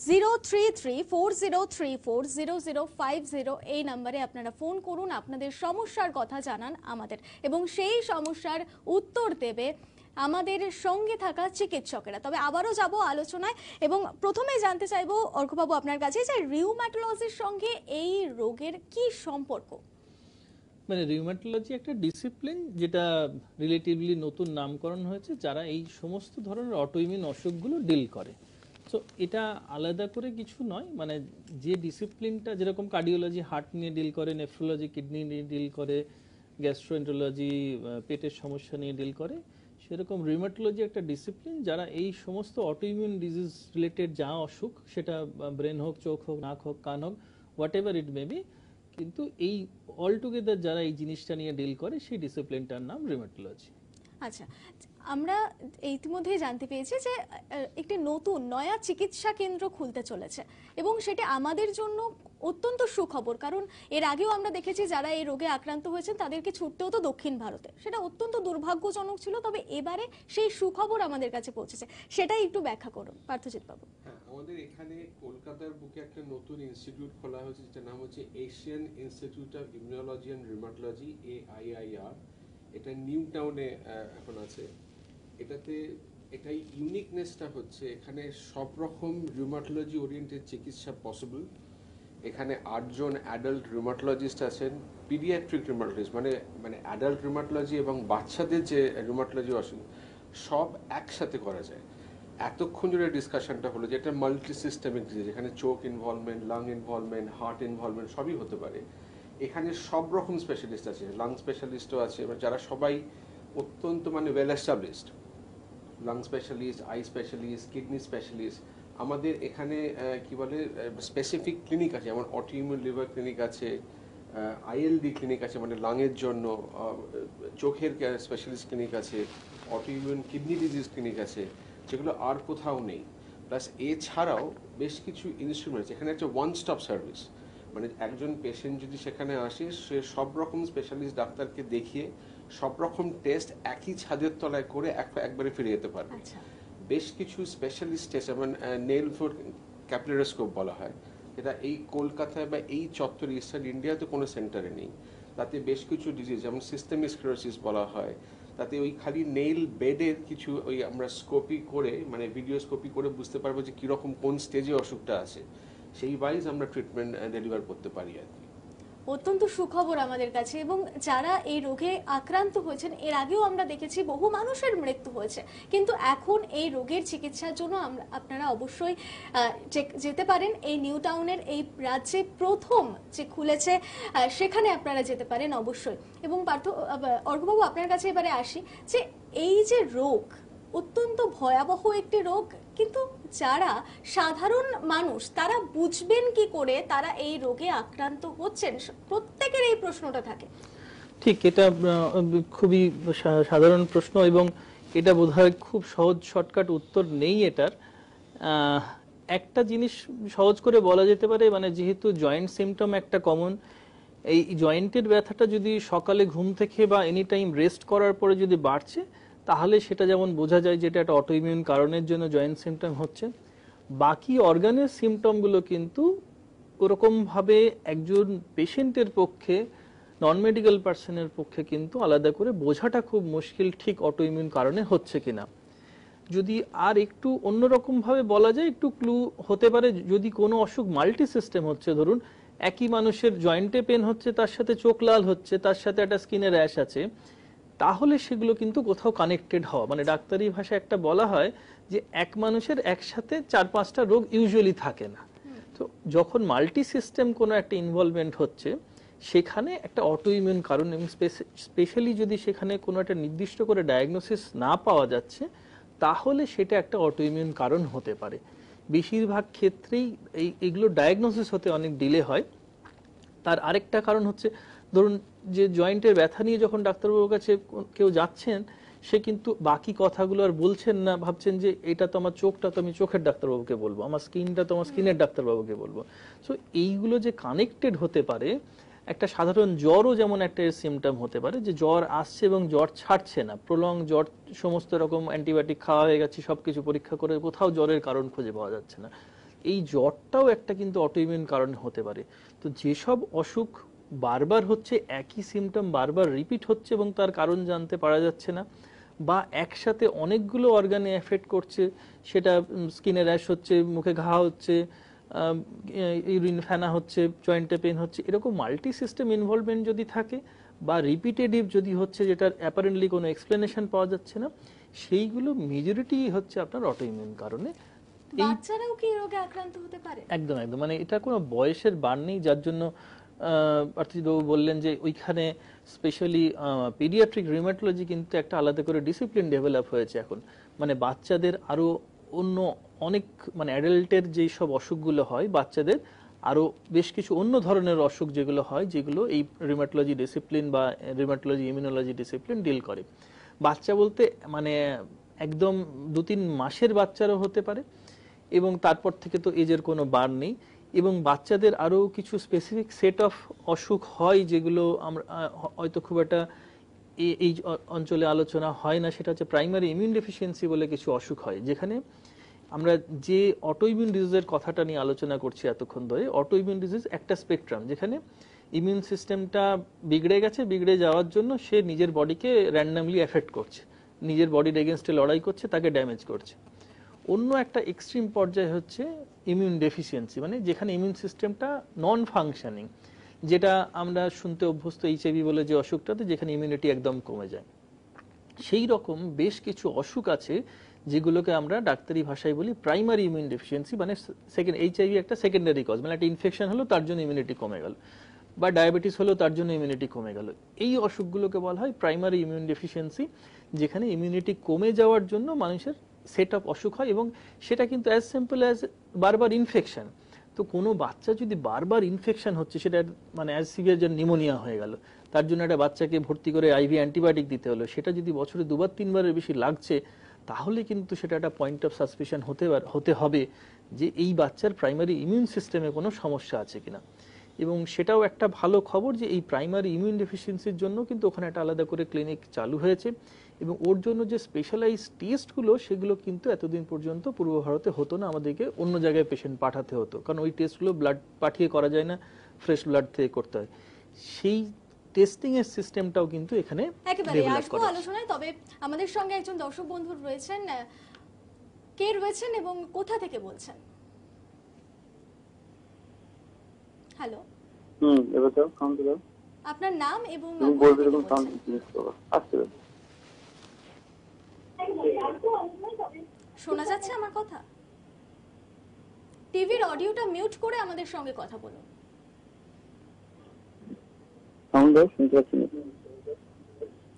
Speaker 1: 03340340050 এই নম্বরে আপনারা ফোন করুন, আপনাদের সমস্যার কথা জানান আমাদের এবং সেই সমস্যার উত্তর দেবে আমাদের সঙ্গে থাকা চিকিৎসকেরা। তবে আবারও যাব আলোচনায় এবং প্রথমে জানতে চাইবো অর্কবাবু আপনার কাছে যে রিউম্যাটোলজির সঙ্গে এই রোগের কি সম্পর্ক?
Speaker 2: মানে রিউম্যাটোলজি একটা ডিসিপ্লিন যেটা রিলেটিভলি নতুন নামকরণ হয়েছে, যারা এই সমস্ত ধরনের অটোইমিউন অসুখগুলো ডিল করে। সো এটা আলাদা করে কিছু নয়, মানে যে ডিসিপ্লিনটা যেরকম কার্ডিওলজি হার্ট নিয়ে ডিল করে, নেফ্রোলজি কিডনি নিয়ে ডিল করে, গ্যাস্ট্রোএন্টারোলজি পেটের সমস্যা নিয়ে ডিল করে, সেরকম রিউম্যাটোলজি একটা ডিসিপ্লিন যারা এই সমস্ত অটোইমিউন ডিজিজ রিলেটেড যা অসুখ, সেটা ব্রেন হোক, চোখ হোক, নাক হোক, কান হোক, what ever it may be, কিন্তু এই অল টুগেদার যারা এই জিনিসটা নিয়ে ডিল করে সেই ডিসিপ্লিনটার নাম রিউম্যাটোলজি।
Speaker 1: আচ্ছা, আমরা ইতিমধ্যেই জানতে পেরেছি যে একটি নতুন নয়া চিকিৎসা কেন্দ্র খুলতে চলেছে এবং সেটা আমাদের জন্য অত্যন্ত সুখবর, কারণ এর আগেও আমরা দেখেছি যারা এই রোগে আক্রান্ত হয়েছেন তাদেরকে ছুটতে হতো দক্ষিণ ভারতে। সেটা অত্যন্ত দুর্ভাগ্যজনক ছিল, তবে এবারে সেই সুখবর আমাদের কাছে পৌঁছেছে। সেটাই একটু ব্যাখ্যা করুন পার্থজিৎ বাবু।
Speaker 3: হ্যাঁ, আমাদের এখানে কলকাতার বুকে একটা নতুন ইনস্টিটিউট খোলা হয়েছে, যেটার নাম হচ্ছে Asian institute of immunology and rheumatology, AIIR। এটা নিউ টাউনে এখন আছে। এটাই ইউনিকনেসটা হচ্ছে এখানে সব রকম রিউমাটোলজি ওরিয়েন্টেড চিকিৎসা পসিবল। এখানে 8 জন অ্যাডাল্ট রিউমাটোলজিস্ট আছেন, পিডিয়াট্রিক রিউমাটোলজিস্ট মানে অ্যাডাল্ট রিউমাটোলজি এবং বাচ্চাদের যে রিউমাটোলজি আসেন সব একসাথে করা যায়। এতক্ষণ ধরে ডিসকাশনটা হলো যে এটা মাল্টি সিস্টেমিক ডিজিজ, এখানে চোখ involvement, lung involvement, heart involvement সবই হতে পারে। এখানে সব রকম স্পেশালিস্ট আছে, লাং স্পেশালিস্টও আছে, যারা সবাই অত্যন্ত মানে well established, lung specialist, eye specialist, kidney specialist, আমাদের এখানে কি বলে স্পেসিফিক ক্লিনিক আছে, যেমন অটোইমিউন লিভার ক্লিনিক আছে, আইএলডি ক্লিনিক আছে মানে লাংয়ের জন্য, চোখের স্পেশালিস্ট ক্লিনিক আছে, অটোইমিউন কিডনি ডিজিজ ক্লিনিক আছে, যেগুলো আর কোথাও নেই। প্লাস এছাড়াও বেশ কিছু ইনস্ট্রুমেন্টস, এখানে একটা ওয়ান স্টপ সার্ভিস, মানে একজন পেশেন্ট যদি সেখানে আসে, সে সব রকম স্পেশালিস্ট ডাক্তারকে দেখিয়ে সব রকম টেস্ট একই ছাদের তলায় করে একবারে ফিরে যেতে পারবে। বেশ কিছু স্পেশালিস্ট টেস্ট, যেমন নেল ফোর ক্যাপিলারোস্কোপ বলা হয়, যেটা এই কলকাতায় বা এই চত্বরে ইস্টার্ন ইন্ডিয়াতে কোনো সেন্টারে নেই। তাতে বেশ কিছু ডিজিজ, যেমন সিস্টেমিক স্ক্লেরোসিস বলা হয়, তাতে ওই খালি নেইল বেডের কিছু ওই আমরা স্কোপি করে মানে ভিডিও স্কোপি করে বুঝতে পারবো যে কীরকম কোন স্টেজে অসুখটা আছে, সেই ওয়াইজ আমরা ট্রিটমেন্ট ডেলিভার করতে পারি আর কি।
Speaker 1: অত্যন্ত সুখবর আমাদের কাছে। এবং যারা এই রোগে আক্রান্ত হয়েছেন, এর আগেও আমরা দেখেছি বহু মানুষের মৃত্যু হয়েছে, কিন্তু এখন এই রোগের চিকিৎসার জন্য আপনারা অবশ্যই যেতে পারেন। এই নিউ টাউনের এই রাজ্যে প্রথম যে খুলেছে সেখানে আপনারা যেতে পারেন অবশ্যই। এবং অর্ঘ্যবাবু, আপনার কাছে এবারে আসি, যে এই যে রোগ অত্যন্ত ভয়াবহ একটি রোগ, কিন্তু যারা সাধারণ মানুষ তারা বুঝবেন কি করে তারা এই রোগে আক্রান্ত হচ্ছেন? প্রত্যেকের এই প্রশ্নটা থাকে।
Speaker 2: ঠিক, এটা খুবই সাধারণ প্রশ্ন এবং এটা বোধহয় খুব সহজ শর্টকাট উত্তর নেই এটার। একটা জিনিস সহজ করে বলা যেতে পারে, মানে যেহেতু জয়েন্ট সিমটম একটা কমন, এই জয়েন্টের ব্যথাটা যদি সকালে ঘুম থেকে বা এনি টাইম রেস্ট করার পরে যদি বাড়ছে, তাহলে সেটা যেমন বোঝা যায় যেটা একটা অটোইমিউন কারণের জন্য জয়েন্ট সিমটম হচ্ছে। বাকি অর্গানের সিমটমগুলো কিন্তু ওরকমভাবে একজন পেশেন্টের পক্ষে, নন মেডিকেল পার্সনের পক্ষে কিন্তু আলাদা করে বোঝাটা খুব মুশকিল ঠিক অটোইমিউন কারণে হচ্ছে কিনা। যদি আর একটু অন্যরকমভাবে বলা যায়, একটু ক্লু হতে পারে, যদি কোনো অসুখ মাল্টি সিস্টেম হচ্ছে, ধরুন একই মানুষের জয়েন্টে পেন হচ্ছে, তার সাথে চোখ লাল হচ্ছে, তার সাথে একটা স্কিনের র্যাশ আছে, তাহলে সেগুলো কিন্তু কোথাও কানেক্টেড হওয়া, মানে ডাক্তারি ভাষায় একটা বলা হয় যে এক মানুষের একসাথে 4-5টা রোগ ইউজুয়ালি থাকে না। তো যখন মাল্টি সিস্টেম কোনো একটা ইনভলভমেন্ট হচ্ছে, সেখানে একটা অটোইমিউন কারণ, এবং স্পেশালি যদি সেখানে কোনো একটা নির্দিষ্ট করে ডায়াগনোসিস না পাওয়া যাচ্ছে, তাহলে সেটা একটা অটোইমিউন কারণ হতে পারে। বেশিরভাগ ক্ষেত্রেই এইগুলো ডায়াগনোসিস হতে অনেক ডিলে হয়। তার আরেকটা কারণ হচ্ছে, ধরুন যে জয়েন্টের ব্যথা নিয়ে যখন ডাক্তারবাবুর কাছে কেউ যাচ্ছেন, সে কিন্তু বাকি কথাগুলো আর বলছেন না, ভাবছেন যে এটা তো আমার চোখটা তো আমি চোখের ডাক্তারবাবুকে বলবো, আমার স্কিনটা তো আমার স্কিনের ডাক্তারবাবুকে বলবো। সো এইগুলো যে কানেক্টেড হতে পারে, একটা সাধারণ জ্বরও যেমন একটা সিমটম হতে পারে, যে জ্বর আসছে এবং জ্বর ছাড়ছে না, প্রলং জ্বর, সমস্ত রকম অ্যান্টিবায়োটিক খাওয়া হয়ে গেছে, সবকিছু পরীক্ষা করে কোথাও জ্বরের কারণ খুঁজে পাওয়া যাচ্ছে না, এই জ্বরটাও একটা কিন্তু অটোইমিউন কারণ হতে পারে। তো যেসব অসুখ বারবার হচ্ছে, একই সিমটম বারবার রিপিট হচ্ছে এবং তার কারণ জানতে পারা যাচ্ছে না, বা একসাথে অনেকগুলো অর্গানে এফেক্ট করছে, সেটা স্কিনে র্যাশ হচ্ছে, মুখে ঘা হচ্ছে, ইউরিন ফেনা হচ্ছে, জয়েন্টে পেন হচ্ছে, এরকম মাল্টি সিস্টেম ইনভলভমেন্ট যদি থাকে, বা রিপিটেটিভ যদি হচ্ছে, যেটার অ্যাপারেন্টলি কোনো এক্সপ্লেনেশন পাওয়া যাচ্ছে না, সেইগুলো মেজরিটি হচ্ছে আপনার অটোইমিউন কারণে।
Speaker 1: বাচ্চারাও কি এই রোগে আক্রান্ত হতে পারে?
Speaker 2: একদম একদম, মানে এটা কোনো বয়সের বার নেই, যার জন্য পার্থিবাবু বললেন যে ওইখানে স্পেশালি পিডিয়াট্রিক রিউমাটোলজি কিন্তু একটা আলাদা করে ডিসিপ্লিন ডেভেলপ হয়েছে এখন। মানে বাচ্চাদের আরো অন্য অনেক, মানে অ্যাডাল্টের যেই সব অসুখগুলো হয়, বাচ্চাদের আরো বেশ কিছু অন্য ধরনের অসুখ যেগুলো হয়, যেগুলো এই রিউমাটোলজি ডিসিপ্লিন বা রিউমাটোলজি ইমিউনোলজি ডিসিপ্লিন ডিল করে। বাচ্চা বলতে মানে একদম 2-3 মাসের বাচ্চারও হতে পারে, এবং তারপর থেকে তো এজের কোনো বার নেই। এবং বাচ্চাদের আরও কিছু স্পেসিফিক সেট অফ অসুখ হয়, যেগুলো আমরা হয়তো খুব একটা এই অঞ্চলে আলোচনা হয় না, সেটা হচ্ছে প্রাইমারি ইমিউন ডেফিসিয়েন্সি বলে কিছু অসুখ হয়, যেখানে আমরা যে অটোইমিউন ডিজিজের কথাটা নিয়ে আলোচনা করছি এতক্ষণ ধরে, অটোইমিউন ডিজিজ একটা স্পেকট্রাম, যেখানে ইমিউন সিস্টেমটা বিগড়ে গেছে, বিগড়ে যাওয়ার জন্য সে নিজের বডিকে র্যান্ডামলি এফেক্ট করছে, নিজের বডির এগেনস্টে লড়াই করছে, তাকে ড্যামেজ করছে। অন্য একটা এক্সট্রিম পর্যায়ে হচ্ছে ইমিউন ডেফিসিয়েন্সি, মানে যেখানে ইমিউন সিস্টেমটা নন ফাংশনিং, যেটা আমরা শুনতে অভ্যস্ত এইচআইভি বলে যে অসুখটাতে, যেখানে ইমিউনিটি একদম কমে যায়। সেই রকম বেশ কিছু অসুখ আছে যেগুলোকে আমরা ডাক্তারি ভাষায় বলি প্রাইমারি ইমিউন ডেফিসিয়েন্সি, মানে সেকেন্ড এইচআইভি একটা সেকেন্ডারি কজ, মানে একটা ইনফেকশন হলো, তার জন্য ইমিউনিটি কমে গেল। বা ডায়াবেটিস হলো তার জন্য ইমিউনিটি কমে গেল, এই অসুখগুলোকে বলা হয় প্রাইমারি ইমিউন ডেফিসিয়েন্সি, যেখানে ইমিউনিটি কমে যাওয়ার জন্য মানুষের সেট অফ অসুখ হয়। এবং সেটা কিন্তু অ্যাজ সিম্পল অ্যাজ বারবার ইনফেকশন। তো কোনো বাচ্চা যদি বারবার ইনফেকশন হচ্ছে, সেটা মানে অ্যাজ সিভিয়ার যেন নিউমোনিয়া হয়ে গেল, তার জন্য একটা বাচ্চাকে ভর্তি করে আইভি অ্যান্টিবায়োটিক দিতে হলো, সেটা যদি বছরে 2-3বারের বেশি লাগছে, তাহলে কিন্তু সেটা একটা পয়েন্ট অফ সাসপিশন হতে হবে যে এই বাচ্চার প্রাইমারি ইমিউন সিস্টেমে কোনো সমস্যা আছে কিনা। এবং সেটাও একটা ভালো খবর যে এই প্রাইমারি ইমিউন ডেফিসিয়েন্সির জন্য কিন্তু ওখানে একটা আলাদা করে ক্লিনিক চালু হয়েছে, এবং ওর জন্য যে স্পেশালাইজ টেস্টগুলো সেগুলো কিন্তু এতদিন পর্যন্ত পূর্ব ভারতে হতো না, আমাদেরকে অন্য জায়গায় পেশেন্ট পাঠাতে হতো, কারণ ওই টেস্টগুলো ব্লাড পাঠিয়ে করা যায় না, ফ্রেশ ব্লাড থেকে করতে হয়। সেই টেস্টিং এর সিস্টেমটাও কিন্তু এখানে
Speaker 1: একেবারে
Speaker 2: ডেভেলপ
Speaker 1: আসবো
Speaker 2: করা
Speaker 1: আলোচনায়। তবে আমাদের সঙ্গে একজন দর্শক বন্ধু রয়েছেন, কে রয়েছেন এবং কোথা থেকে বলছেন? হ্যালো,
Speaker 5: এবার দাও, কাউন্ট দাও।
Speaker 1: আপনার নাম এবং
Speaker 5: তুমি
Speaker 1: কোথা
Speaker 5: বলবে
Speaker 1: থেকে
Speaker 5: এরকম সাউন্ড
Speaker 1: বলছেন?
Speaker 5: জিনিস করো, আসতে দাও।
Speaker 1: শোনা যাচ্ছে আমার কথা? টিভির অডিওটা মিউট করে আমাদের সঙ্গে কথা বলুন।
Speaker 5: সাউন্ড দাও, শুনতে পাচ্ছি না।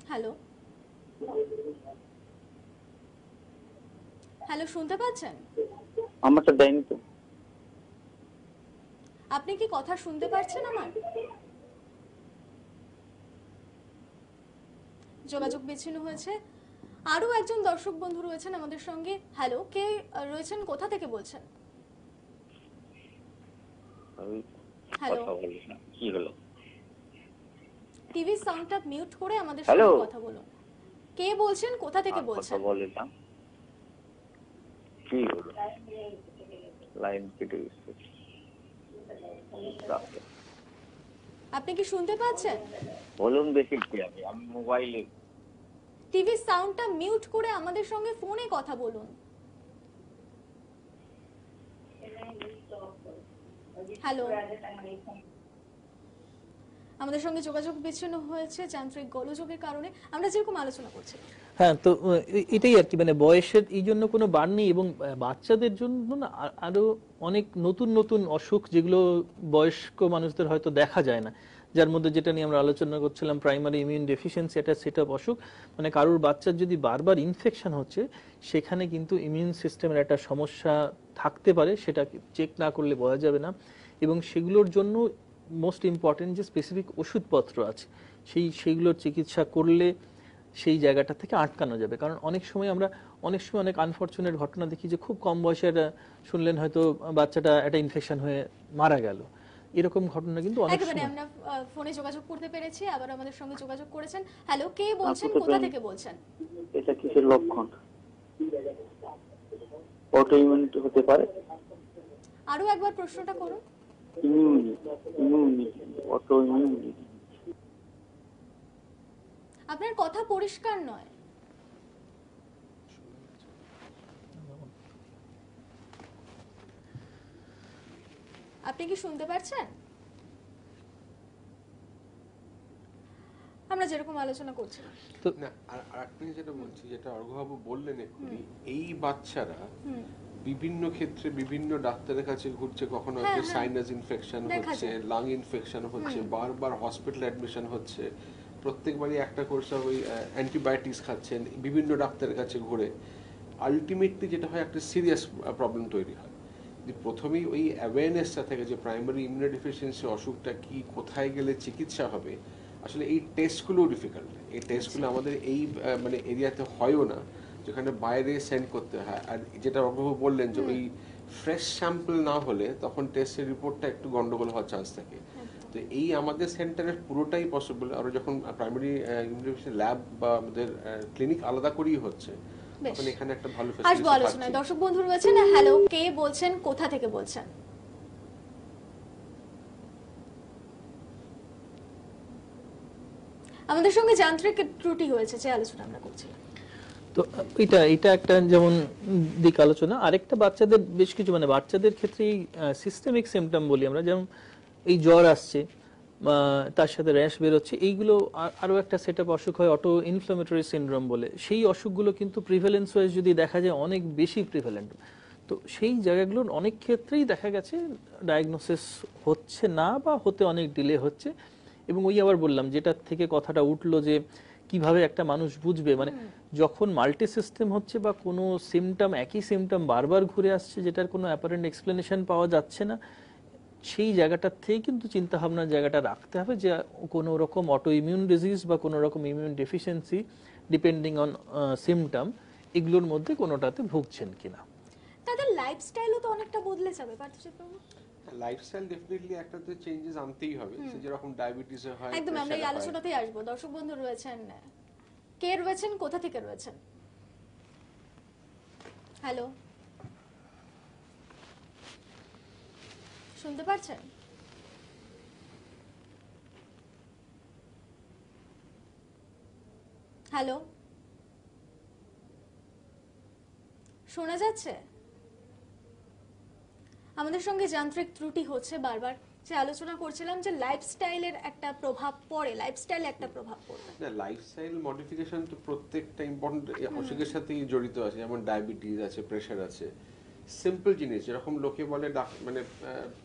Speaker 1: হ্যালো, হ্যালো, শুনতে পাচ্ছেন?
Speaker 5: আমারটা দেয়নি তো।
Speaker 1: আপনি কি কথা শুনতে পারছেন আমার? যোগাযোগ বিচ্ছিন্ন হয়েছে। আরো একজন দর্শক বন্ধু রয়েছেন আমাদের সঙ্গে। হ্যালো, কে রয়েছেন, কোথা থেকে বলছেন? হ্যালো,
Speaker 5: কি হলো?
Speaker 1: টিভি সাউন্ডটা মিউট করে আমাদের
Speaker 5: হ্যালো?
Speaker 1: সঙ্গে কথা বলুন। কে বলছেন, কোথা থেকে বলছেন?
Speaker 5: বললাম কি হলো, লাইন কেটে গেছে।
Speaker 1: আপনি কি শুনতে পাচ্ছেন?
Speaker 5: বলুন দেখি কি, আমি মোবাইলে।
Speaker 1: টিভি সাউন্ডটা মিউট করে আমাদের সঙ্গে ফোনে কথা বলুন। হ্যালো, আমাদের সঙ্গে যোগাযোগ বিচ্ছিন্ন হয়েছে যান্ত্রিক গোলযোগের কারণে। আমরা যেরকম আলোচনা করছি,
Speaker 2: হ্যাঁ, তো এটাই আর কি, মানে বয়সের এই জন্য কোনো বার নেই, এবং বাচ্চাদের জন্য না আরো অনেক নতুন নতুন অসুখ যেগুলো বয়স্ক মানুষদের হয়তো দেখা যায় না, যার মধ্যে যেটা নিয়ে আমরা আলোচনা করছিলাম প্রাইমারি ইমিউন ডেফিসিয়েন্সি, এটা সেট অফ অসুখ। মানে কারোর বাচ্চার যদি বারবার ইনফেকশন হচ্ছে, সেখানে কিন্তু ইমিউন সিস্টেমের একটা সমস্যা থাকতে পারে, সেটা চেক না করলে বোঝা যাবে না। এবং সেগুলোর জন্য মোস্ট ইম্পর্টেন্ট যে স্পেসিফিক ওষুধপত্র আছে, সেইগুলোর চিকিৎসা করলে সেই জায়গাটা থেকে আটকানো যাবে। কারণ অনেক সময় অনেক আনফরচুনেট ঘটনা দেখি যে খুব কম বয়সে একটা শুনলেন হয়তো বাচ্চাটা একটা ইনফেকশন হয়ে মারা গেল, এরকম ঘটনা কিন্তু অনেক
Speaker 1: একেবারে
Speaker 2: সময়।
Speaker 1: আমরা ফোনে যোগাযোগ করতে পেরেছি, আবার আমাদের সঙ্গে যোগাযোগ করেছেন। হ্যালো, কে বলছেন, কোথা থেকে বলছেন?
Speaker 5: এটা কিসের লক্ষণ? অটো ইমিউনিটি হতে পারে।
Speaker 1: আরো একবার প্রশ্নটা করুন।
Speaker 5: Immunity, auto immunity.
Speaker 1: আপনার কথা পরিষ্কার নয়। আপনি কি শুনতে পাচ্ছেন? আমরা যেরকম আলোচনা করছিলাম।
Speaker 2: তো
Speaker 3: না, আর আপনি যেটা বলছি, যেটা অর্ঘবাবু বললেন এক্ষুনি, এই বাচ্চারা বিভিন্ন ক্ষেত্রে বিভিন্ন ডাক্তারের কাছে ঘুরছে, কখনো হচ্ছে সাইনাস ইনফেকশন হচ্ছে, লাং ইনফেকশন হচ্ছে, বারবার হসপিটাল অ্যাডমিশন হচ্ছে, প্রত্যেকবারই একটা কোর্স ওই অ্যান্টিবায়োটিক্স খাচ্ছেন বিভিন্ন ডাক্তারের কাছে ঘুরে। আলটিমেটলি যেটা হয়, একটা সিরিয়াস প্রবলেম তৈরি হয়। যে প্রথমেই ওই অ্যাওয়ারনেসটা থেকে যে প্রাইমারি ইমিউনোডেফিসিয়েন্সি অসুখটা কি, কোথায় গেলে চিকিৎসা হবে, আসলে এই টেস্টগুলো ডিফিকাল্ট। এই টেস্টগুলো আমাদের এই মানে এরিয়াতে হয়ও না, যেখানে বাইরে সেন্ড করতে হয়। আর যেটা অগ্রহ বললেন যে ওই ফ্রেশ স্যাম্পল না হলে তখন টেস্টের রিপোর্টটা একটু গন্ডগোল হওয়ার চান্স থাকে। তো এই আমাদের সেন্টারের পুরোটাই পসিবল। আর যখন প্রাইমারি ইমিউনোডেফিসিয়েন্সি ল্যাব বা আমাদের ক্লিনিক আলাদা করেই হচ্ছে, তখন এখানে একটা ভালো
Speaker 1: আসবো
Speaker 3: ফ্যাসিলিটি
Speaker 1: আলোচনায়।
Speaker 3: পাচ্ছি।
Speaker 1: দর্শক বন্ধু রয়েছেন। হ্যালো, কে বলছেন, কোথা থেকে বলছেন? আমাদের সঙ্গে যান্ত্রিক ত্রুটি হয়েছে, যে আলোচনা আমরা করছিলাম।
Speaker 2: তো এটা একটা যেমন দিক আলোচনা। আরেকটা বাচ্চাদের বেশ কিছু, মানে বাচ্চাদের ক্ষেত্রে সিস্টেমিক সিমটম বলি আমরা, যেমন এই জ্বর আসছে, তার সাথে র্যাশ বেরোচ্ছে, এইগুলো আরো একটা সেট আপ অসুখ হয় অটো ইনফ্লামেটরি সিনড্রোম বলে। সেই অসুখগুলো কিন্তু প্রিভ্যালেন্স ওয়াইজ যদি দেখা যায় অনেক বেশি প্রিভ্যালেন্ট। তো সেই জায়গাগুলোর অনেক ক্ষেত্রেই দেখা গেছে ডায়াগনোসিস হচ্ছে না বা হতে অনেক ডিলে হচ্ছে। এবং ওই আবার বললাম যেটার থেকে কথাটা উঠলো যে কিভাবে একটা মানুষ বুঝবে, মানে যখন মাল্টি সিস্টেম হচ্ছে বা কোনো সিমটম, একই সিমটম বারবার ঘুরে আসছে যেটার কোনো অ্যাপারেন্ট এক্সপ্লেনেশন পাওয়া যাচ্ছে না, সেই জায়গাটার থেকে কিন্তু চিন্তা ভাবনার জায়গাটা রাখতে হবে যে কোনো রকম অটো ইমিউন ডিজিজ বা কোনো রকম immune deficiency depending on symptom, এগুলোর মধ্যে কোনোটাতে ভুগছেন কিনা।
Speaker 1: তাদের লাইফস্টাইলও তো অনেকটা বদলে যাবে পার্থিব বাবু।
Speaker 3: লাইফস্টাইল ডেফিনেটলি একটা তো চেঞ্জেস আনতেই হবে, সে যেরকম ডায়াবেটিস হয়,
Speaker 1: একদম আমরা এই আলোচনাতেই আসবো। দর্শক বন্ধু রয়েছেন, কে রয়েছেন, কোথা থেকে রয়েছেন? হ্যালো, শুনতে পাচ্ছেন? হ্যালো, শোনা যাচ্ছে? আমাদের সঙ্গে যান্ত্রিক ত্রুটি হচ্ছে বারবার। যে আলোচনা করছিলাম যে লাইফস্টাইলের একটা প্রভাব পড়ে, লাইফস্টাইলে একটা প্রভাব পড়বে।
Speaker 3: না, লাইফস্টাইল মডিফিকেশন তো প্রত্যেকটা ইম্পর্টেন্ট অসুখের সাথেই জড়িত আছে, যেমন ডায়াবেটিস আছে, প্রেশার আছে। সিম্পল জিনিস যেরকম লোকে বলে মানে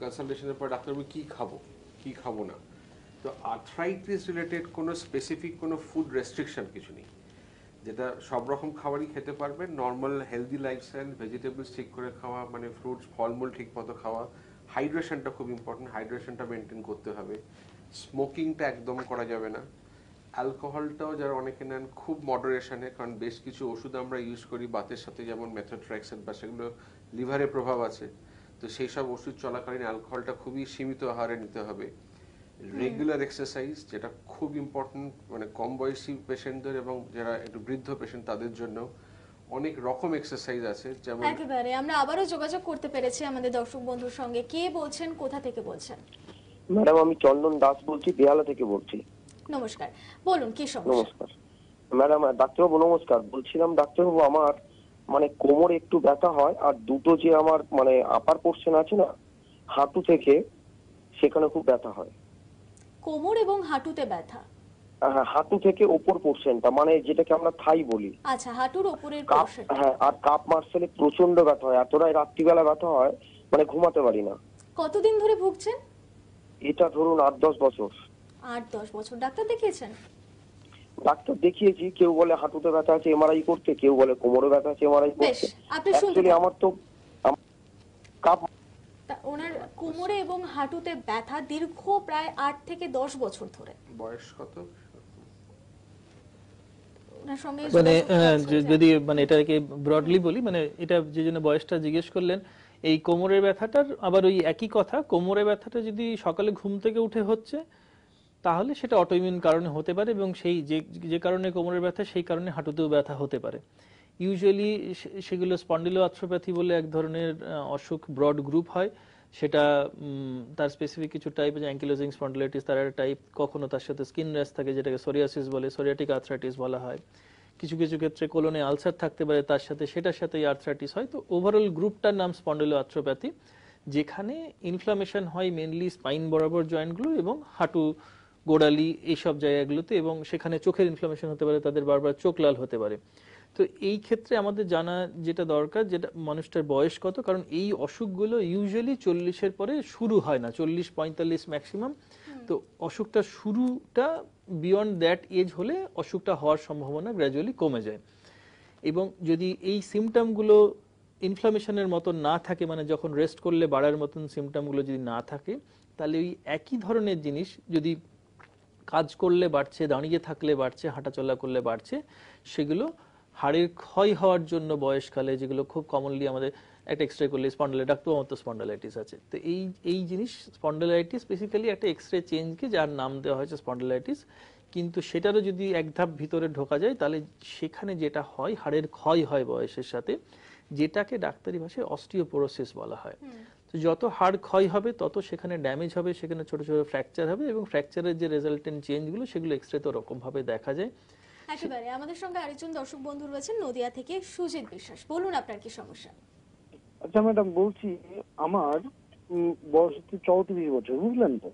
Speaker 3: কনসালটেশনের পর ডাক্তার বলে কি খাবো কি খাবো না, তো আর্থ্রাইটিস রিলেটেড কোনো স্পেসিফিক কোনো ফুড রেস্ট্রিকশন কিছু নেই, যেটা সব রকম খাবারই খেতে পারবে। নর্মাল হেলদি লাইফস্টাইল, ভেজিটেবলস ঠিক করে খাওয়া, মানে ফ্রুটস ফলমূল ঠিক মতো খাওয়া, হাইড্রেশনটা খুব ইম্পর্টেন্ট, হাইড্রেশনটা মেনটেন করতে হবে, স্মোকিংটা একদম করা যাবে না, অ্যালকোহলটাও যারা অনেকে নেন খুব মডারেশনে, কারণ বেশ কিছু ওষুধ আমরা ইউজ করি বাতের সাথে, যেমন মেথোট্রেক্সেট বা সেগুলো লিভারে প্রভাব আছে, তো সেই সব ওষুধ চলাকালীন অ্যালকোহলটা খুবই সীমিত আহারে নিতে হবে। রেগুলার এক্সারসাইজ যেটা খুব ইম্পর্টেন্ট, মানে কম বয়সী পেশেন্টদের এবং যারা একটু বৃদ্ধ পেশেন্ট তাদের জন্য অনেক রকম এক্সারসাইজ আছে, যেমন
Speaker 1: একেবারে আমরা আবারও যোগাযোগ করতে পেরেছি আমাদের দর্শক বন্ধুর সঙ্গে। কে বলছেন, কোথা থেকে বলছেন?
Speaker 6: ম্যাডাম আমি চন্দন দাস বলছি, বেহালা থেকে বলছি।
Speaker 1: নমস্কার, বলুন কি সমস্যা?
Speaker 6: নমস্কার ম্যাডাম। ডাক্তারবাবু নমস্কার। বলছিলাম ডাক্তারবাবু আমার মানে কোমরে একটু ব্যথা হয়, আর দুটো যে আমার মানে আপার পোর্শন আছে না হাঁটু থেকে, সেখানে খুব ব্যথা হয়।
Speaker 1: কোমর এবং হাঁটুতে ব্যথা?
Speaker 6: হ্যাঁ, হাঁটু থেকে ওপর পোর্শনটা, মানে যেটাকে আমরা থাই বলি।
Speaker 1: আচ্ছা, হাঁটুর ওপরের
Speaker 6: কাপ,
Speaker 1: পোরশন।
Speaker 6: হ্যাঁ, আর কাপ মার্সেলে প্রচন্ড ব্যথা হয়, এতটাই রাত্রিবেলা ব্যথা হয় মানে ঘুমাতে পারি না।
Speaker 1: কতদিন ধরে ভুগছেন?
Speaker 6: এটা ধরুন 8-10 বছর।
Speaker 1: 8-10 বছর। ডাক্তার দেখিয়েছেন?
Speaker 6: ডাক্তার দেখিয়েছি, কেউ বলে হাঁটুতে ব্যথা আছে এমআরআই করতে, কেউ বলে কোমরে ব্যথা আছে এমআরআই
Speaker 1: বেশ,
Speaker 6: করতে।
Speaker 1: আপনি শুনতে
Speaker 6: অ্যাকচুয়ালি
Speaker 1: পান।
Speaker 6: আমার তো কাপ,
Speaker 1: ওনার কোমরে এবং হাঁটুতে ব্যথা দীর্ঘ প্রায় 8 থেকে 10 বছর ধরে।
Speaker 3: বয়স কত?
Speaker 1: ওনার সঙ্গে
Speaker 2: মানে
Speaker 1: যোগাযোগ
Speaker 2: যদি মানে এটাকে ব্রডলি বলি, মানে এটা যে জন্য বয়সটা জিজ্ঞেস করলেন, এই কোমরের ব্যথাটার আবার ওই একই কথা, কোমরের ব্যথাটা যদি সকালে ঘুম থেকে উঠে হচ্ছে তাহলে সেটা অটোইমিউন কারণে হতে পারে, এবং সেই যে কারণে কোমরের ব্যথা সেই কারণে হাঁটুতেও ব্যথা হতে পারে। ইউজুয়ালি সেগুলো স্পন্ডিলোআর্থ্রোপ্যাথি বলে এক ধরনের অসুখ, ব্রড গ্রুপ হয়, সেটা তার স্পেসিফিক কিছু টাইপ, যে অ্যাঙ্কিলোজিং স্পন্ডিলাইটিস তার একটা টাইপ, কখনো তার সাথে স্কিন র্যাশ থাকে যেটাকে সোরিয়াসিস বলে, সোরিয়াটিক আর্থ্রাইটিস বলা হয়। কিছু কিছু ক্ষেত্রে কোলনে আলসার থাকতে পারে, তার সাথে সেটার সাথেই আর্থ্রাইটিস হয়। তো ওভারঅল গ্রুপটার নাম স্পন্ডিলোআর্থ্রোপ্যাথি, যেখানে ইনফ্লামেশন হয় মেনলি স্পাইন বরাবর জয়েন্টগুলো এবং হাঁটু, গোড়ালি এইসব জায়গাগুলোতে, এবং সেখানে চোখের ইনফ্লামেশন হতে পারে, তাদের বারবার চোখ লাল হতে পারে। তো এই ক্ষেত্রে আমাদের জানা যেটা দরকার, যেটা মানুষটার বয়স কত, কারণ এই অসুখগুলো ইউজুয়ালি 40-এর পরে শুরু হয় না, 40-45 ম্যাক্সিমাম। তো অসুখটা শুরুটা বিয়ন্ড দ্যাট এজ হলে অসুখটা হওয়ার সম্ভাবনা গ্র্যাজুয়ালি কমে যায়। এবং যদি এই সিমটমগুলো ইনফ্লামেশনের মতন না থাকে, মানে যখন রেস্ট করলে বাড়ার মতন সিমটমগুলো যদি না থাকে, তাহলে ওই একই ধরনের জিনিস যদি কাজ করলে বাড়ছে, দাঁড়িয়ে থাকলে বাড়ছে, হাঁটাচলা করলে বাড়ছে, সেগুলো হাড়ের ক্ষয় হওয়ার জন্য বয়সকালে, যেগুলো খুব কমনলি আমাদের একটা এক্সরে করলে স্পন্ডালাইটিস, ডাক্তার মতো স্পন্ডালাইটিস আছে। তো এই জিনিস স্পন্ডালাইটিস বেসিক্যালি একটা এক্সরে চেঞ্জকে যার নাম দেওয়া হয়েছে স্পন্ডালাইটিস, কিন্তু সেটারও যদি এক ধাপ ভিতরে ঢোকা যায় তাহলে সেখানে যেটা হয়, হাড়ের ক্ষয় হয় বয়সের সাথে, যেটাকে ডাক্তারি ভাষায় অস্টিওপোরোসিস বলা হয়। তো যত হাড় ক্ষয় হবে তত সেখানে ড্যামেজ হবে, সেখানে ছোট ছোট ফ্র্যাকচার হবে, এবং ফ্র্যাকচারের যে রেজাল্টেন্ট চেঞ্জগুলো সেগুলো এক্সরেতে ওরকম ভাবে দেখা যায়।
Speaker 1: একেবারে আমাদের সঙ্গে আরেকজন দর্শক বন্ধু রয়েছেন নদিয়া থেকে, সুজিত বিশ্বাস। বলুন আপনার কি সমস্যা?
Speaker 7: আচ্ছা ম্যাডাম, বলছি আমার বয়স হচ্ছে 34 বছর, বুঝলেন তো?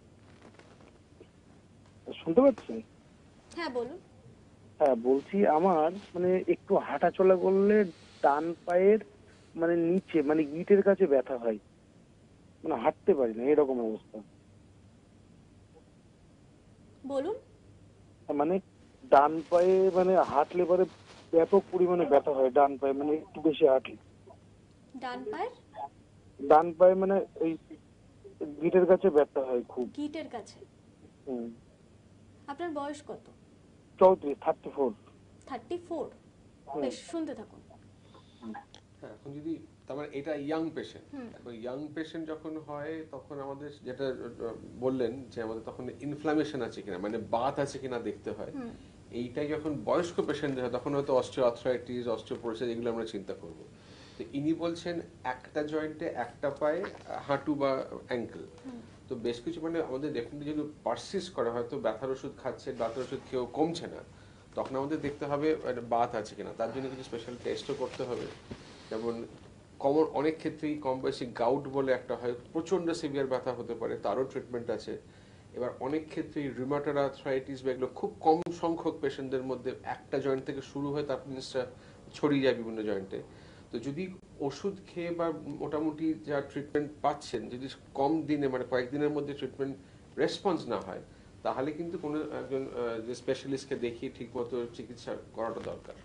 Speaker 7: শুনতে পাচ্ছেন?
Speaker 1: হ্যাঁ বলুন।
Speaker 7: হ্যাঁ বলছি, আমার মানে একটু হাঁটা চলা করলে ডান পায়ের মানে নিচে মানে গিটের কাছে ব্যথা হয়, মানে হাঁটতে পারি না এরকম অবস্থা।
Speaker 1: বলুন।
Speaker 7: মানে ডান পায়ে মানে হাঁটলে পরে ব্যাপক পরিমাণে ব্যথা হয় ডান পায়ে, মানে একটু বেশি হাঁটলে।
Speaker 1: ডান পায়ের
Speaker 7: মানে ওই গিটের কাছে ব্যথা হয় খুব।
Speaker 1: গিটের কাছে। আপনার বয়স কত?
Speaker 7: 34।
Speaker 1: 34। বেশ, শুনতে থাকুন।
Speaker 3: হ্যাঁ, এখন যদি তার মানে এটা ইয়াং পেশেন্ট, ইয়াং পেশেন্ট যখন হয় তখন আমাদের যেটা বললেন যে আমাদের তখন ইনফ্লামেশন আছে কিনা, মানে বাত আছে কিনা দেখতে হয়। এইটাই যখন বয়স্ক পেশেন্টদের হয় তখন হয়তো অস্টিওআর্থ্রাইটিস, অস্টিওপোরোসিস এগুলো আমরা চিন্তা করব। তো ইনি বলছেন একটা জয়েন্টে, একটা পায়ে, হাঁটু বা অ্যাঙ্কেল। তো বেশ কিছু মানে আমাদের ডেফিনেটলি যদি পারসিস্ট করে, হয়তো ব্যথার ওষুধ খাচ্ছে, ব্যথার ওষুধ খেয়েও কমছে না, তখন আমাদের দেখতে হবে বাত আছে কিনা। তার জন্য কিছু স্পেশাল টেস্টও করতে হবে। যেমন অনেক ক্ষেত্রেই কম বয়সী গাউট বলে একটা হয়, প্রচন্ড সিভিয়ার ব্যথা হতে পারে, তারও ট্রিটমেন্ট আছে। এবার অনেক ক্ষেত্রেই রিউমাটয়েড আর্থ্রাইটিস বা এগুলো খুব কম সংখ্যক পেশেন্টদের মধ্যে একটা জয়েন্ট থেকে শুরু হয়, তারপর জিনিসটা ছড়িয়ে যায় বিভিন্ন জয়েন্টে। তো যদি ওষুধ খেয়ে বা মোটামুটি যা ট্রিটমেন্ট পাচ্ছেন, যদি কম দিনে মানে কয়েকদিনের মধ্যে ট্রিটমেন্ট রেসপন্স না হয়, তাহলে কিন্তু কোনো একজন যে স্পেশালিস্টকে দেখিয়ে ঠিকমতো চিকিৎসা করাটা দরকার।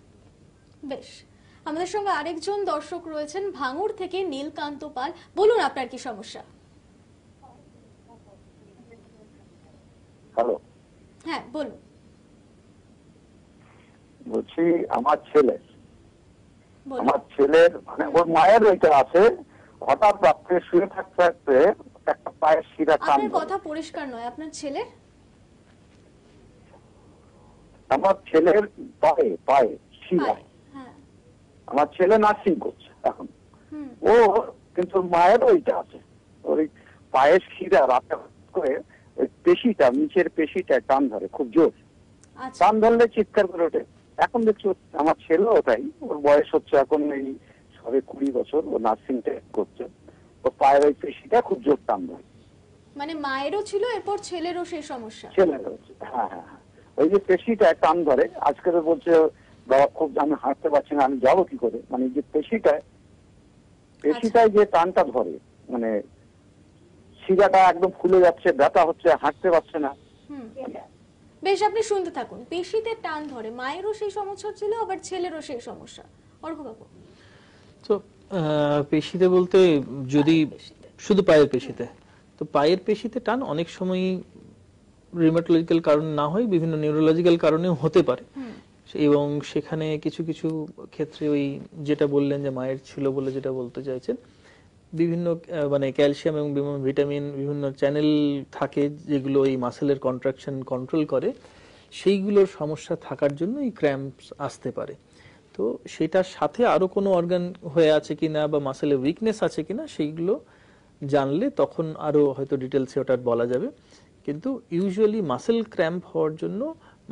Speaker 1: বেশ, আমাদের সঙ্গে আরেকজন দর্শক রয়েছেন ভাঙুর থেকে, নীলকান্ত পাল। বলুন আপনার কি সমস্যা?
Speaker 5: হ্যালো,
Speaker 1: হ্যাঁ বলুন।
Speaker 5: বলছি আমার ছেলের
Speaker 1: বলুন।
Speaker 5: মানে ওর মায়ের ওইটা আছে, হঠাৎ রাত্রে শুয়ে থাকতে থাকতে একটা পায়ের শিরা টান
Speaker 1: আপনার
Speaker 5: ধরে।
Speaker 1: কথা পরিষ্কার নয়। আপনার ছেলের?
Speaker 5: আমার ছেলের পায়ে শিরা।
Speaker 1: হ্যাঁ।
Speaker 5: আমার ছেলে নার্সিং করছে এখন, ও কিন্তু মায়ের ওইটা আছে, ওই পায়ের শিরা রাতে করে ওই পেশিটা, নিচের পেশিটা টান ধরে খুব জোর। টান ধরলে চিৎকার করে ওঠে। এখন দেখছি আমার ছেলে ওটাই, ওর বয়স হচ্ছে এখন এই সবে 20 বছর, ও নার্সিং করছে, ও পায়ের ওই পেশিটা খুব জোর টান ধরে।
Speaker 1: মানে মায়েরও ছিল, এরপর ছেলেরও সেই সমস্যা?
Speaker 5: ছেলেরও। হ্যাঁ হ্যাঁ হ্যাঁ, ওই যে পেশিটা টান ধরে। আজকে বলছে বাবা খুব আমি হাঁটতে পারছি না, আমি যাবো কি করে, মানে যে পেশিটায় যে টানটা ধরে, মানে শিরাটা একদম ফুলে যাচ্ছে, ব্যথা হচ্ছে, হাঁটতে পারছে না।
Speaker 1: বেশ, আপনি শুনতে থাকুন। পেশিতে টান ধরে, মায়েরও সেই সমস্যা ছিল, আবার ছেলেরও সেই সমস্যা। অর্ঘবাবু।
Speaker 2: তো পেশিতে বলতে যদি শুধু পায়ের পেশিতে, তো পায়ের পেশিতে টান অনেক সময় রিউমাটোলজিক্যাল কারণ না হয় বিভিন্ন নিউরোলজিক্যাল কারণেও হতে পারে, এবং সেখানে কিছু কিছু ক্ষেত্রে ওই যেটা বললেন যে মায়ের ছিল বলে যেটা বলতে চাইছেন, বিভিন্ন মানে ক্যালসিয়াম এবং বিভিন্ন ভিটামিন, বিভিন্ন চ্যানেল থাকে যেগুলো এই মাসেলের কন্ট্রাকশন কন্ট্রোল করে, সেইগুলোর সমস্যা থাকার জন্য এই ক্র্যাম্পস আসতে পারে। তো সেটার সাথে আরো কোনো অর্গান হয়ে আছে কিনা বা মাসেলে উইকনেস আছে কিনা সেইগুলো জানলে তখন আরো হয়তো ডিটেলসে ওটা বলা যাবে। কিন্তু ইউজুয়ালি মাসেল ক্র্যাম্প হওয়ার জন্য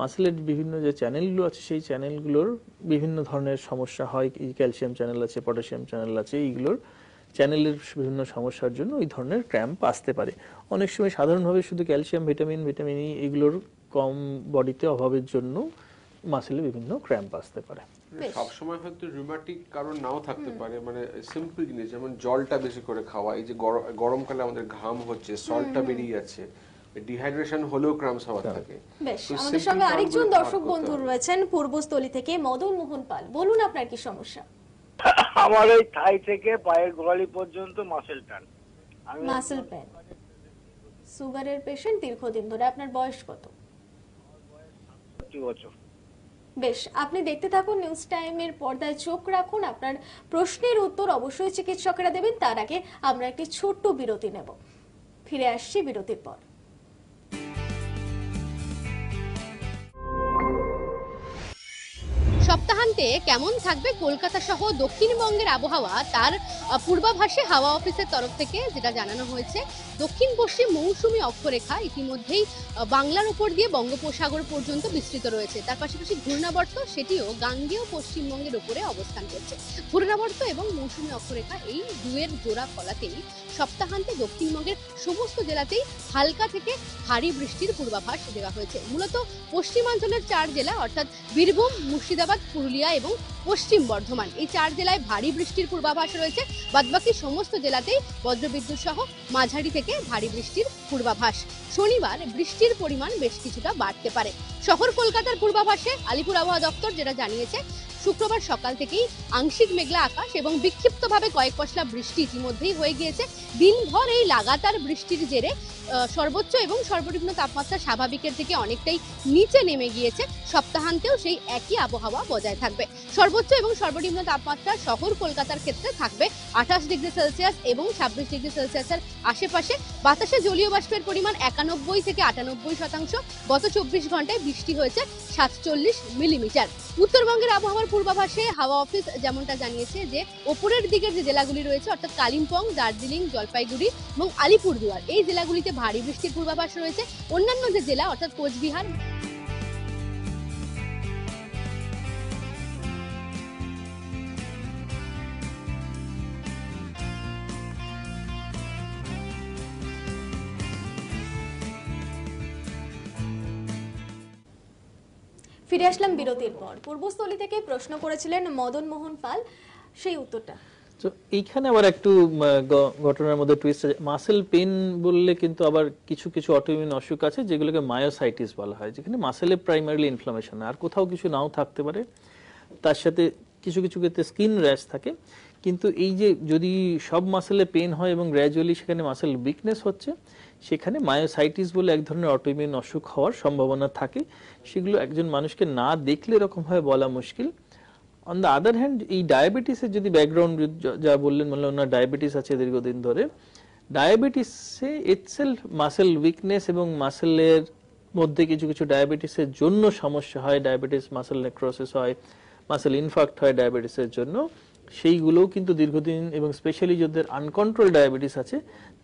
Speaker 2: মাসেলের বিভিন্ন যে চ্যানেলগুলো আছে সেই চ্যানেলগুলোর বিভিন্ন ধরনের সমস্যা হয়। ক্যালসিয়াম চ্যানেল আছে, পটাশিয়াম চ্যানেল আছে, এইগুলোর চ্যানেলের বিভিন্ন সমস্যার জন্য এই ধরনের ক্র্যাম্প আসতে পারে। অনেক সময় সাধারণভাবে শুধু ক্যালসিয়াম, ভিটামিন ই এগুলোর কম বডিতে অভাবের জন্য মাসেলে বিভিন্ন ক্র্যাম্প আসতে পারে।
Speaker 3: সব সময় হয়তো রিউমাটিক কারণ নাও থাকতে পারে, মানে সিম্পল জিনিস যেমন জলটা বেশি করে খাওয়া, এই যে গরমকালে আমাদের ঘাম হচ্ছে, সল্টটা বেরিয়ে যাচ্ছে, ডিহাইড্রেশন হলেও ক্র্যাম্পস হওয়া থাকে।
Speaker 1: বেশ, আমাদের সঙ্গে আরেকজন দর্শক বন্ধু রয়েছেন পূর্বস্থলী থেকে, মদন মোহন পাল। বলুন আপনার কি সমস্যা?
Speaker 8: আমার এই থাই থেকে পায়ের গোড়ালি পর্যন্ত মাসেল টান।
Speaker 1: Muscle pen. সুগারের পেশেন্ট দীর্ঘদিন ধরে। আপনার বয়স কত?
Speaker 8: 30 বছর।
Speaker 1: বেশ, আপনি দেখতে থাকুন নিউজ টাইমের পর্দায়, চোখ রাখুন। আপনার প্রশ্নের উত্তর অবশ্যই চিকিৎসকরা দেবেন। তার আগে আমরা একটি ছোট্ট বিরতি নেব। ফিরে আসছি বিরতির পর।
Speaker 4: সপ্তাহান্তে কেমন থাকবে কলকাতা সহ দক্ষিণবঙ্গের আবহাওয়া, তার পূর্বাভাসে হাওয়া অফিসের তরফ থেকে যেটা জানানো হয়েছে, দক্ষিণ পশ্চিম মৌসুমী অক্ষরেখা ইতিমধ্যেই বাংলার উপর দিয়ে বঙ্গোপসাগর পর্যন্ত বিস্তৃত রয়েছে। তার পাশাপাশি ঘূর্ণাবর্ত, সেটিও গাঙ্গেয় পশ্চিমবঙ্গের উপরে অবস্থান করছে। ঘূর্ণাবর্ত এবং মৌসুমী অক্ষরেখা এই দুয়ের জোড়া ফলাতেই সপ্তাহান্তে দক্ষিণবঙ্গের সমস্ত জেলাতেই হালকা থেকে ভারী বৃষ্টির পূর্বাভাস দেওয়া হয়েছে। মূলত পশ্চিমাঞ্চলের 4 জেলা অর্থাৎ বীরভূম, মুর্শিদাবাদ, পুরুলিয়া এবং পশ্চিম বর্ধমান। এই 4 জেলায় ভারী বৃষ্টির পূর্বাভাস রয়েছে, বাদবাকি সমস্ত জেলাতেই বজ্রবিদ্যুৎ সহ মাঝারি থেকে ভারী বৃষ্টির পূর্বাভাস। শনিবার বৃষ্টির পরিমাণ বেশ কিছুটা বাড়তে পারে। শহর কলকাতার পূর্বাভাসে আলিপুর আবহাওয়া দপ্তর যেটা জানিয়েছে, শুক্রবার সকাল থেকেই আংশিক মেঘলা আকাশ এবং বিক্ষিপ্তভাবে কয়েক পশলা বৃষ্টি ইতিমধ্যেই হয়ে গিয়েছে। দিনভর এই লাগাতার বৃষ্টির জেরে সর্বোচ্চ এবং সর্বনিম্ন তাপমাত্রা স্বাভাবিকের থেকে অনেকটাই নিচে নেমে গিয়েছে। সপ্তাহান্তেও সেই একই আবহাওয়া বজায় থাকবে। সর্বোচ্চ এবং সর্বনিম্ন তাপমাত্রা শহর কলকাতার ক্ষেত্রে থাকবে 28 ডিগ্রি সেলসিয়াস এবং 26 ডিগ্রি সেলসিয়াসের আশেপাশে। বাতাসে জলীয় বাষ্পের পরিমাণ 91 থেকে 98%। গত 24 ঘন্টায় বৃষ্টি হয়েছে 47 মিলিমিটার। উত্তরবঙ্গের আবহাওয়ার পূর্বাভাসে হাওয়া অফিস যেমনটা জানিয়েছে যে ওপরের দিকের যে জেলাগুলি রয়েছে অর্থাৎ কালিম্পং, দার্জিলিং, জলপাইগুড়ি এবং আলিপুরদুয়ার, এই জেলাগুলিতে ভারী বৃষ্টির পূর্বাভাস রয়েছে। অন্যান্য যে জেলা অর্থাৎ কোচবিহার,
Speaker 1: ফিরে আসলাম বিরতির পর। পূর্বস্থলী থেকে প্রশ্ন করেছিলেন মদন মোহন পাল, সেই উত্তরটা।
Speaker 2: তো এইখানে আবার একটু ঘটনার মধ্যে টুইস্ট আছে। মাসেল পেন বললে কিন্তু আবার কিছু কিছু অটোইমিউন অসুখ আছে যেগুলোকে মায়োসাইটিস বলা হয়, যেখানে মাসেলে প্রাইমারিলি ইনফ্লামেশন, আর কোথাও কিছু নাও থাকতে পারে। তার সাথে কিছু কিছু ক্ষেত্রে স্কিন র্যাশ থাকে। কিন্তু এই যে যদি সব মাসেলে পেন হয় এবং গ্র্যাজুয়ালি সেখানে মাসেল উইকনেস হচ্ছে, সেখানে মায়োসাইটিস বলে এক ধরনের অটোইমিউন অসুখ হওয়ার সম্ভাবনা থাকে। সেগুলো একজন মানুষকে না দেখলে এরকমভাবে বলা মুশকিল। অন দ্য আদার হ্যান্ড, এই ডায়াবেটিসের যদি ব্যাকগ্রাউন্ড যা বললেন, মানে ওনার ডায়াবেটিস আছে দীর্ঘদিন ধরে, ডায়াবেটিসে ইটসেলফ মাসেল উইকনেস এবং মাসেলের মধ্যে কিছু কিছু ডায়াবেটিসের জন্য সমস্যা হয়, ডায়াবেটিস মাসেল নেক্রোসিস হয়, মাসেল ইনফার্ক্ট হয় ডায়াবেটিসের জন্য, সেইগুলোও কিন্তু দীর্ঘদিন এবং স্পেশালি যাদের আনকন্ট্রোল ডায়াবেটিস আছে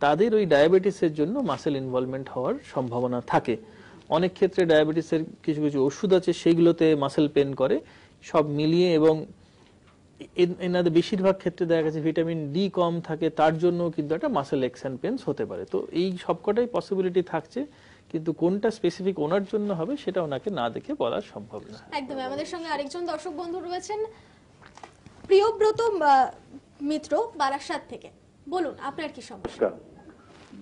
Speaker 2: তাদের ওই ডায়াবেটিসের জন্য মাসেল ইনভলভমেন্ট হওয়ার সম্ভাবনা থাকে। অনেক ক্ষেত্রে ডায়াবেটিসের কিছু কিছু ওষুধ আছে সেইগুলোতে মাসেল পেন করে, সব মিলিয়ে। এবং এনাদের বেশিরভাগ ক্ষেত্রে দেখা গেছে ভিটামিন ডি কম থাকে, তার জন্য কিন্তু একটা মাসেল এক্স অ্যান্ড পেনস হতে পারে। তো এই সবকটাই পসিবিলিটি থাকছে, কিন্তু কোনটা স্পেসিফিক ওনার জন্য হবে সেটা ওনাকে না দেখে বলা সম্ভব না।
Speaker 1: একদম। আমাদের সঙ্গে আরেকজন দর্শক বন্ধু রয়েছেন, প্রিয়ব্রত মিত্র, বারাসাত থেকে। বলুন আপনার কি সমস্যা।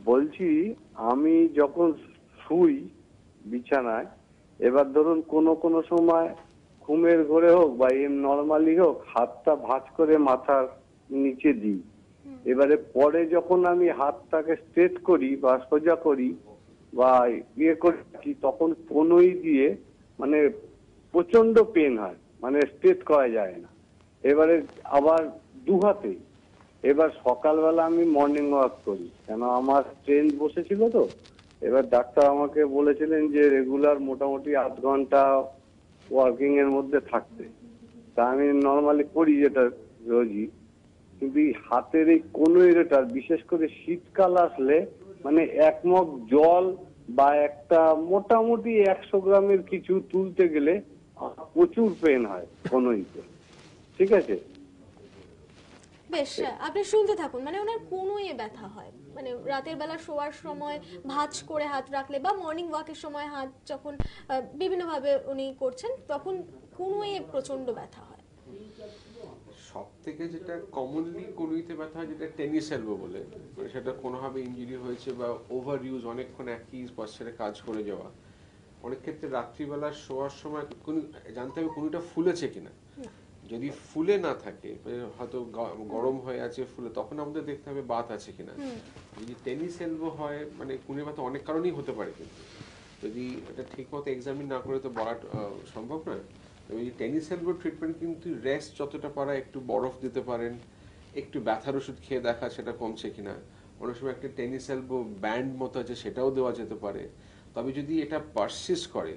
Speaker 7: বলছি, আমি যখন শুই বিছানায়, এবার ধরুন কোনো সময় ঘুমের ঘরে হোক বা নর্মালি হোক, হাতটা ভাঁজ করে মাথার নিচে দিই। এবারে পরে যখন আমি হাতটাকে স্ট্রেট করি বা সোজা করি বা করি, তখন কনুই দিয়ে মানে প্রচন্ড পেন হয়, মানে স্ট্রেট করা যায় না। এবারে আবার দু হাতে। এবার সকালবেলা আমি মর্নিং ওয়াক করি, কেন আমার ট্রেন বসেছিল তো। এবার ডাক্তার আমাকে বলেছিলেন যে রেগুলার মোটামুটি 8 ঘন্টা ওয়ার্কিং এর মধ্যে থাকতে। তা আমি নর্মালি করি যেটা রোজই, কিন্তু এই হাতের এই কনুইটা বিশেষ করে শীতকাল আসলে মানে এক মগ জল বা একটা মোটামুটি 100 গ্রামের কিছু তুলতে গেলে প্রচুর পেন হয় কনুইতে। ঠিক আছে,
Speaker 1: বেশ, আপনি শুনতে থাকুন। মানে ওনার কোনোই ব্যথা হয়, মানে রাতের বেলা শোয়ার সময় ভাঁজ করে হাত রাখলে বা মর্নিং ওয়াকের সময় হাত যখন বিভিন্নভাবে উনি করছেন তখন কোনোই প্রচন্ড ব্যথা হয়।
Speaker 3: সব থেকে যেটা কমনলি কনুইতে ব্যথা হয়, যেটা টেনিস এলবো বলে, মানে সেটা কোনোভাবে ইনজুরি হয়েছে বা ওভার ইউজ, অনেকক্ষণ একই পশ্চারে কাজ করে যাওয়া। অনেক ক্ষেত্রে রাত্রিবেলা শোয়ার সময় জানতে হবে কনুইটা ফুলেছে কিনা। যদি ফুলে না থাকে, হয়তো গরম হয়ে আছে ফুলে, তখন আমাদের দেখতে হবে বাত আছে কিনা। যদি টেনিস এলবো হয়, মানে কনুইর ব্যথা অনেক কারণেই হতে পারে, কিন্তু যদি এটা ঠিক মতো এক্সামিন না করে তো বলা সম্ভব নয়। ওই টেনিস এলবো ট্রিটমেন্ট কিন্তু রেস্ট যতটা পারা, একটু বরফ দিতে পারেন, একটু ব্যথার ওষুধ খেয়ে দেখা সেটা কমছে কিনা। অনেক সময় একটা টেনিস এলবো ব্যান্ড মতো আছে, সেটাও দেওয়া যেতে পারে। তবে যদি এটা পারসিস্ট করে,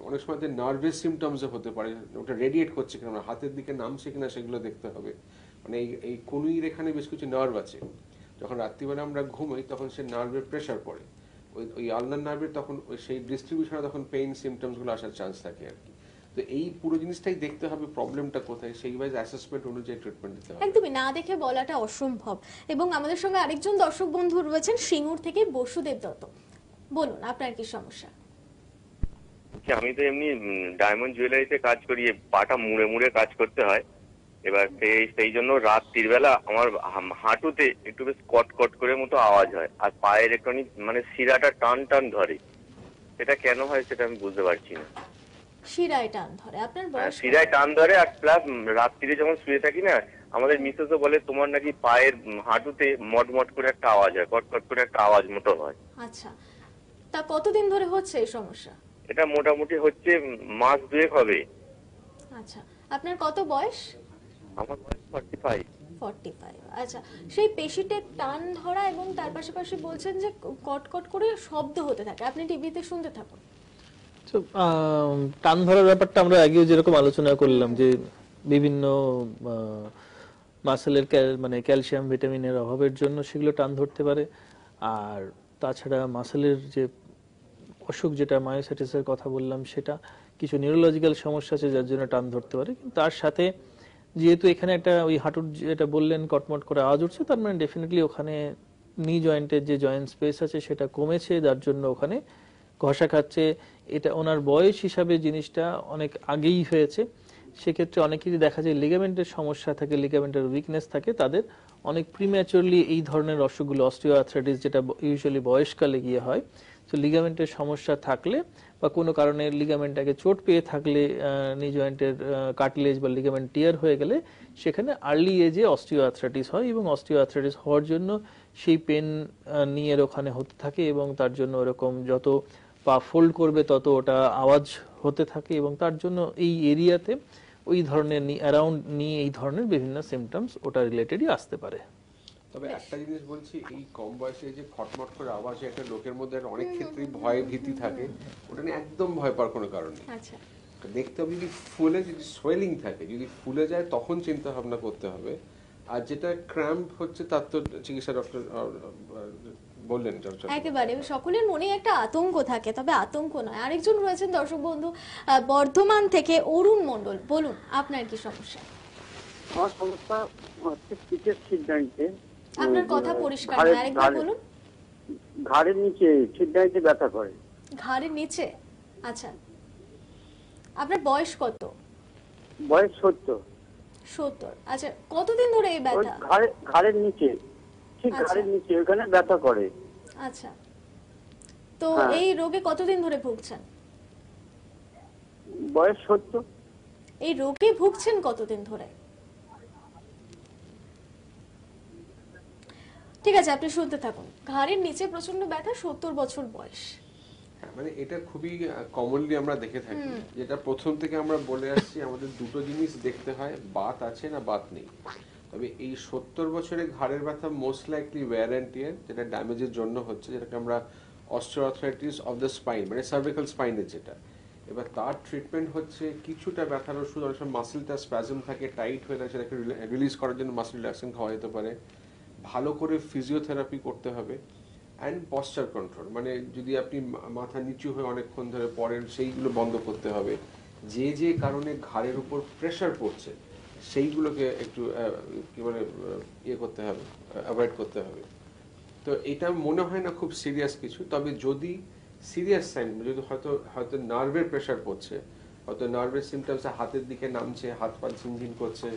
Speaker 3: অনেক সময় নার্ভাস সিমটমসও হতে পারে, ওটা রেডিয়েট করছে কিনা, হাতের দিকে নামছে কিনা সেগুলো দেখতে হবে। মানে এই কনুইর এখানে বেশ কিছু নার্ভ আছে, যখন রাত্রিবেলা আমরা ঘুমাই তখন সে নার্ভের প্রেশার পড়ে, ওই আলনার নার্ভের, তখন সেই ডিস্ট্রিবিউশনে তখন পেইন সিমটমসগুলো আসার চান্স থাকে আর কি। তো এই পুরো জিনিসটাই দেখতে হবে প্রবলেমটা কোথায়, সেই ওয়াইজ অ্যাসেসমেন্ট অনুযায়ী ট্রিটমেন্ট দিতে হবে।
Speaker 1: একদমই না দেখে বলাটা অসম্ভব। এবং আমাদের সঙ্গে আরেকজন দর্শক বন্ধু রয়েছেন সিঙ্গুর থেকে, বসুদেব দত্ত। বলুন আপনার কি সমস্যা।
Speaker 9: আমি তো এমনি ডায়মন্ড জুয়েলারিতে কাজ করি, পাটা মুড়ে মুড়ে কাজ করতে হয়। এবার সেই জন্য রাত্রির বেলা আমার হাঁটুতে একটু বেশ কট কট করে মতো আওয়াজ হয়, আর পায়ের একটুখানি মানে শিরাটা টান টান ধরে। সেটা কেন হয় সেটা আমি বুঝতে পারছি না।
Speaker 1: শিরায় টান ধরে? আপনার বয়স?
Speaker 9: শিরায় টান ধরে, আর প্লাস রাত্রিরে যখন শুয়ে থাকি না, আমাদের মিসেসও বলে তোমার নাকি পায়ের হাঁটুতে মটমট করে একটা আওয়াজ হয়, কটকট করে একটা আওয়াজ মতো হয়।
Speaker 1: আচ্ছা, তা কতদিন ধরে হচ্ছে এই সমস্যা?
Speaker 9: এটা মোটামুটি হচ্ছে মাস 2 হবে।
Speaker 1: আচ্ছা, আপনার কত বয়স?
Speaker 9: আমার বয়স 45।
Speaker 1: 45। আচ্ছা, সেই পেশিতে টান ধরা এবং তার পাশাপাশি বলছেন যে কটকট করে শব্দ হতে থাকে, আপনি টিভিতে শুনতে থাকুন।
Speaker 2: তো টান ধরার ব্যাপারটা আমরা আগেও যেরকম আলোচনা করলাম যে বিভিন্ন মাসেলের মানে ক্যালসিয়াম ভিটামিনের অভাবের জন্য সেগুলো টান ধরতে পারে। আর তাছাড়া মাসেলের যে অসুখ, যেটা মায়োসাইটিসের কথা বললাম, সেটা কিছু নিউরোলজিক্যাল সমস্যা আছে যার জন্য টান ধরতে পারে। কিন্তু তার সাথে যেহেতু এখানে একটা ওই হাঁটুর যেটা বললেন কটমট করে আওয়াজ উঠছে, তার মানে ডেফিনেটলি ওখানে নি জয়েন্টের যে জয়েন্ট স্পেস আছে সেটা কমেছে, যার জন্য ওখানে ঘষা খাচ্ছে। এটা ওনার বয়স হিসাবে জিনিসটা অনেক আগেই হয়েছে। সেক্ষেত্রে অনেকেরই দেখা যায় লিগামেন্টের সমস্যা থাকে, লিগামেন্টের উইকনেস থাকে, তাদের অনেক প্রিম্যাচুরলি এই ধরনের অসুখগুলো, অস্টিওআর্থ্রাইটিস যেটা ইউজুয়ালি বয়সকালে গিয়ে হয়। তো লিগামেন্টের সমস্যা থাকলে বা কোনো কারণে লিগামেন্টটাকে চোট পেয়ে থাকলে, নি জয়েন্টের কার্টিলেজ বা লিগামেন্ট টিয়ার হয়ে গেলে সেখানে আর্লি এজে অস্টিওআর্থ্রাইটিস হয়, এবং অস্টিওআর্থ্রাইটিস হওয়ার জন্য সেই পেন নিয়ের ওখানে হতে থাকে, এবং তার জন্য ওরকম যত পা ফোল্ড করবে তত ওটা আওয়াজ হতে থাকে, এবং তার জন্য এই এরিয়াতে ওই ধরনের অ্যারাউন্ড নিয়ে এই ধরনের বিভিন্ন সিমটমস ওটা রিলেটেডই আসতে পারে।
Speaker 3: তবে একটা জিনিস বলছি, এই কম বয়সে যে খটমট করে আওয়াজ, একটা লোকের মধ্যে অনেক ক্ষেত্রেই ভয় ভীতি থাকে, ওটা নিয়ে একদম ভয় পাওয়ার কোনো কারণ নেই।
Speaker 1: আচ্ছা,
Speaker 3: দেখতে হবে যদি ফুলে, যদি সোয়েলিং থাকে, যদি ফুলে যায় তখন চিন্তা ভাবনা করতে হবে। আর যেটা ক্র্যাম্প হচ্ছে তার তো চিকিৎসা ডক্টর বললেন।
Speaker 1: একেবারে সকলের মনে একটা আতঙ্ক থাকে, তবে আতঙ্ক নয়। আরেকজন রয়েছেন দর্শক বন্ধু বর্ধমান থেকে, অরুণ মণ্ডল, বলুন আপনার কি সমস্যা?
Speaker 5: আমার সমস্যা হচ্ছে পিঠের সিদ্ধান্তে,
Speaker 1: আপনার কথা পরিষ্কার নয়, আরেকবার বলুন।
Speaker 5: ঘাড়ের নিচে সিদ্ধান্তে ব্যথা করে।
Speaker 1: ঘাড়ের নিচে? আচ্ছা, আপনার বয়স কত?
Speaker 5: বয়স 70।
Speaker 1: 70। আচ্ছা, কতদিন ধরে এই ব্যথা?
Speaker 5: ঘাড়ের নিচে, ঠিক ঘাড়ের নিচে ওখানে ব্যথা করে।
Speaker 1: আচ্ছা, তো এই রোগে কতদিন ধরে ভুগছেন?
Speaker 5: বয়স 70।
Speaker 1: এই রোগে ভুগছেন কতদিন ধরে? ঠিক আছে, আপনি শুনতে থাকুন। ঘাড়ের নিচে প্রচন্ড ব্যথা, 70 বছর বয়স।
Speaker 3: মানে এটা খুবই কমনলি আমরা দেখে থাকি। যেটা প্রথম থেকে আমরা বলে আসছি, আমাদের দুটো জিনিস দেখতে হয়, বাত আছে না বাত নেই। তবে এই 70 বছরে ঘাড়ের ব্যথা most likely wear and tear, যেটা ড্যামেজের জন্য হচ্ছে, যেটাকে আমরা অস্টিওআর্থ্রাইটিস অফ দ্য স্পাইন, মানে সার্ভিক্যাল স্পাইনের যেটা। এবার তার ট্রিটমেন্ট হচ্ছে কিছুটা ব্যথার ওষুধ, অনেক সময় মাসেলটা স্প্যাজম থাকে, টাইট হয়ে থাকে, সেটাকে রিলিজ করার জন্য মাসেল রিল্যাক্সেশন খাওয়া যেতে পারে। ভালো করে ফিজিওথেরাপি করতে হবে, অ্যান্ড পশ্চার কন্ট্রোল, মানে যদি আপনি মাথা নিচু হয়ে অনেকক্ষণ ধরে পড়েন সেইগুলো বন্ধ করতে হবে। যে যে কারণে ঘাড়ের উপর প্রেশার পড়ছে সেইগুলোকে একটু কি বলে ইয়ে করতে হবে, অ্যাভয়েড করতে হবে। তো এটা মনে হয় না খুব সিরিয়াস কিছু, তবে যদি সিরিয়াস সাইন, যদি হয়তো নার্ভের প্রেশার পড়ছে, হয়তো নার্ভের সিমটমস হাতের দিকে নামছে, হাত পা ঝিনঝিন করছে,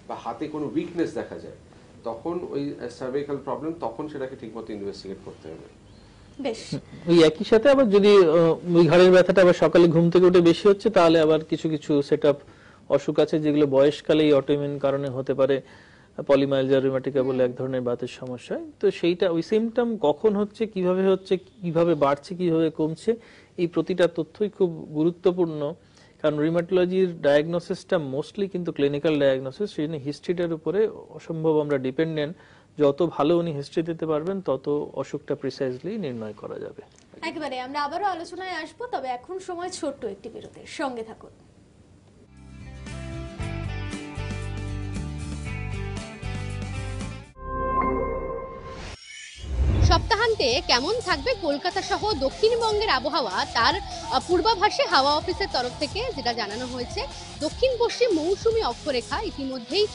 Speaker 3: বা হাতে কোনো উইকনেস দেখা যায়, তখন ওই সার্ভাইকাল প্রবলেম, তখন সেটাকে ঠিকমতো ইনভেস্টিগেট করতে হবে।
Speaker 1: বেশ,
Speaker 2: ওই একই সাথে আবার যদি ওই ঘাড়ের ব্যথাটা আবার সকালে ঘুম থেকে উঠে বেশি হচ্ছে, তাহলে আবার কিছু কিছু সেটআপ অসুখ আছে যেগুলো বয়সকালেই অটোইমিউন কারণে হতে পারে। পলিমাইলজিয়া রুমাটিকা বলে এক ধরনের বাতের সমস্যা। তো সেইটা ওই সিমটম কখন হচ্ছে, কিভাবে বাড়ছে, কিভাবে কমছে, এই প্রতিটা তথ্যই খুব গুরুত্বপূর্ণ। কারণ রিউমাটোলজির ডায়াগনোসিসটা মোস্টলি কিন্তু ক্লিনিক্যাল ডায়াগনোসিস, সেই জন্য হিস্ট্রিটার উপরে অসম্ভব আমরা ডিপেন্ডেন্ট। যত ভালো উনি হিস্ট্রি দিতে পারবেন তত অসুখটা প্রিসাইজলি নির্ণয় করা যাবে।
Speaker 1: একেবারে আমরা আবারও আলোচনায় আসবো, তবে এখন সময় ছোট্ট একটি বিরতির, সঙ্গে থাকুন।
Speaker 4: সপ্তাহান্তে কেমন থাকবে কলকাতা সহ দক্ষিণবঙ্গের আবহাওয়া তার পূর্বাভাসে হাওয়া অফিসের তরফ থেকে যেটা জানানো হয়েছে, দক্ষিণ পশ্চিম মৌসুমী অক্ষরেখা ইতিমধ্যেই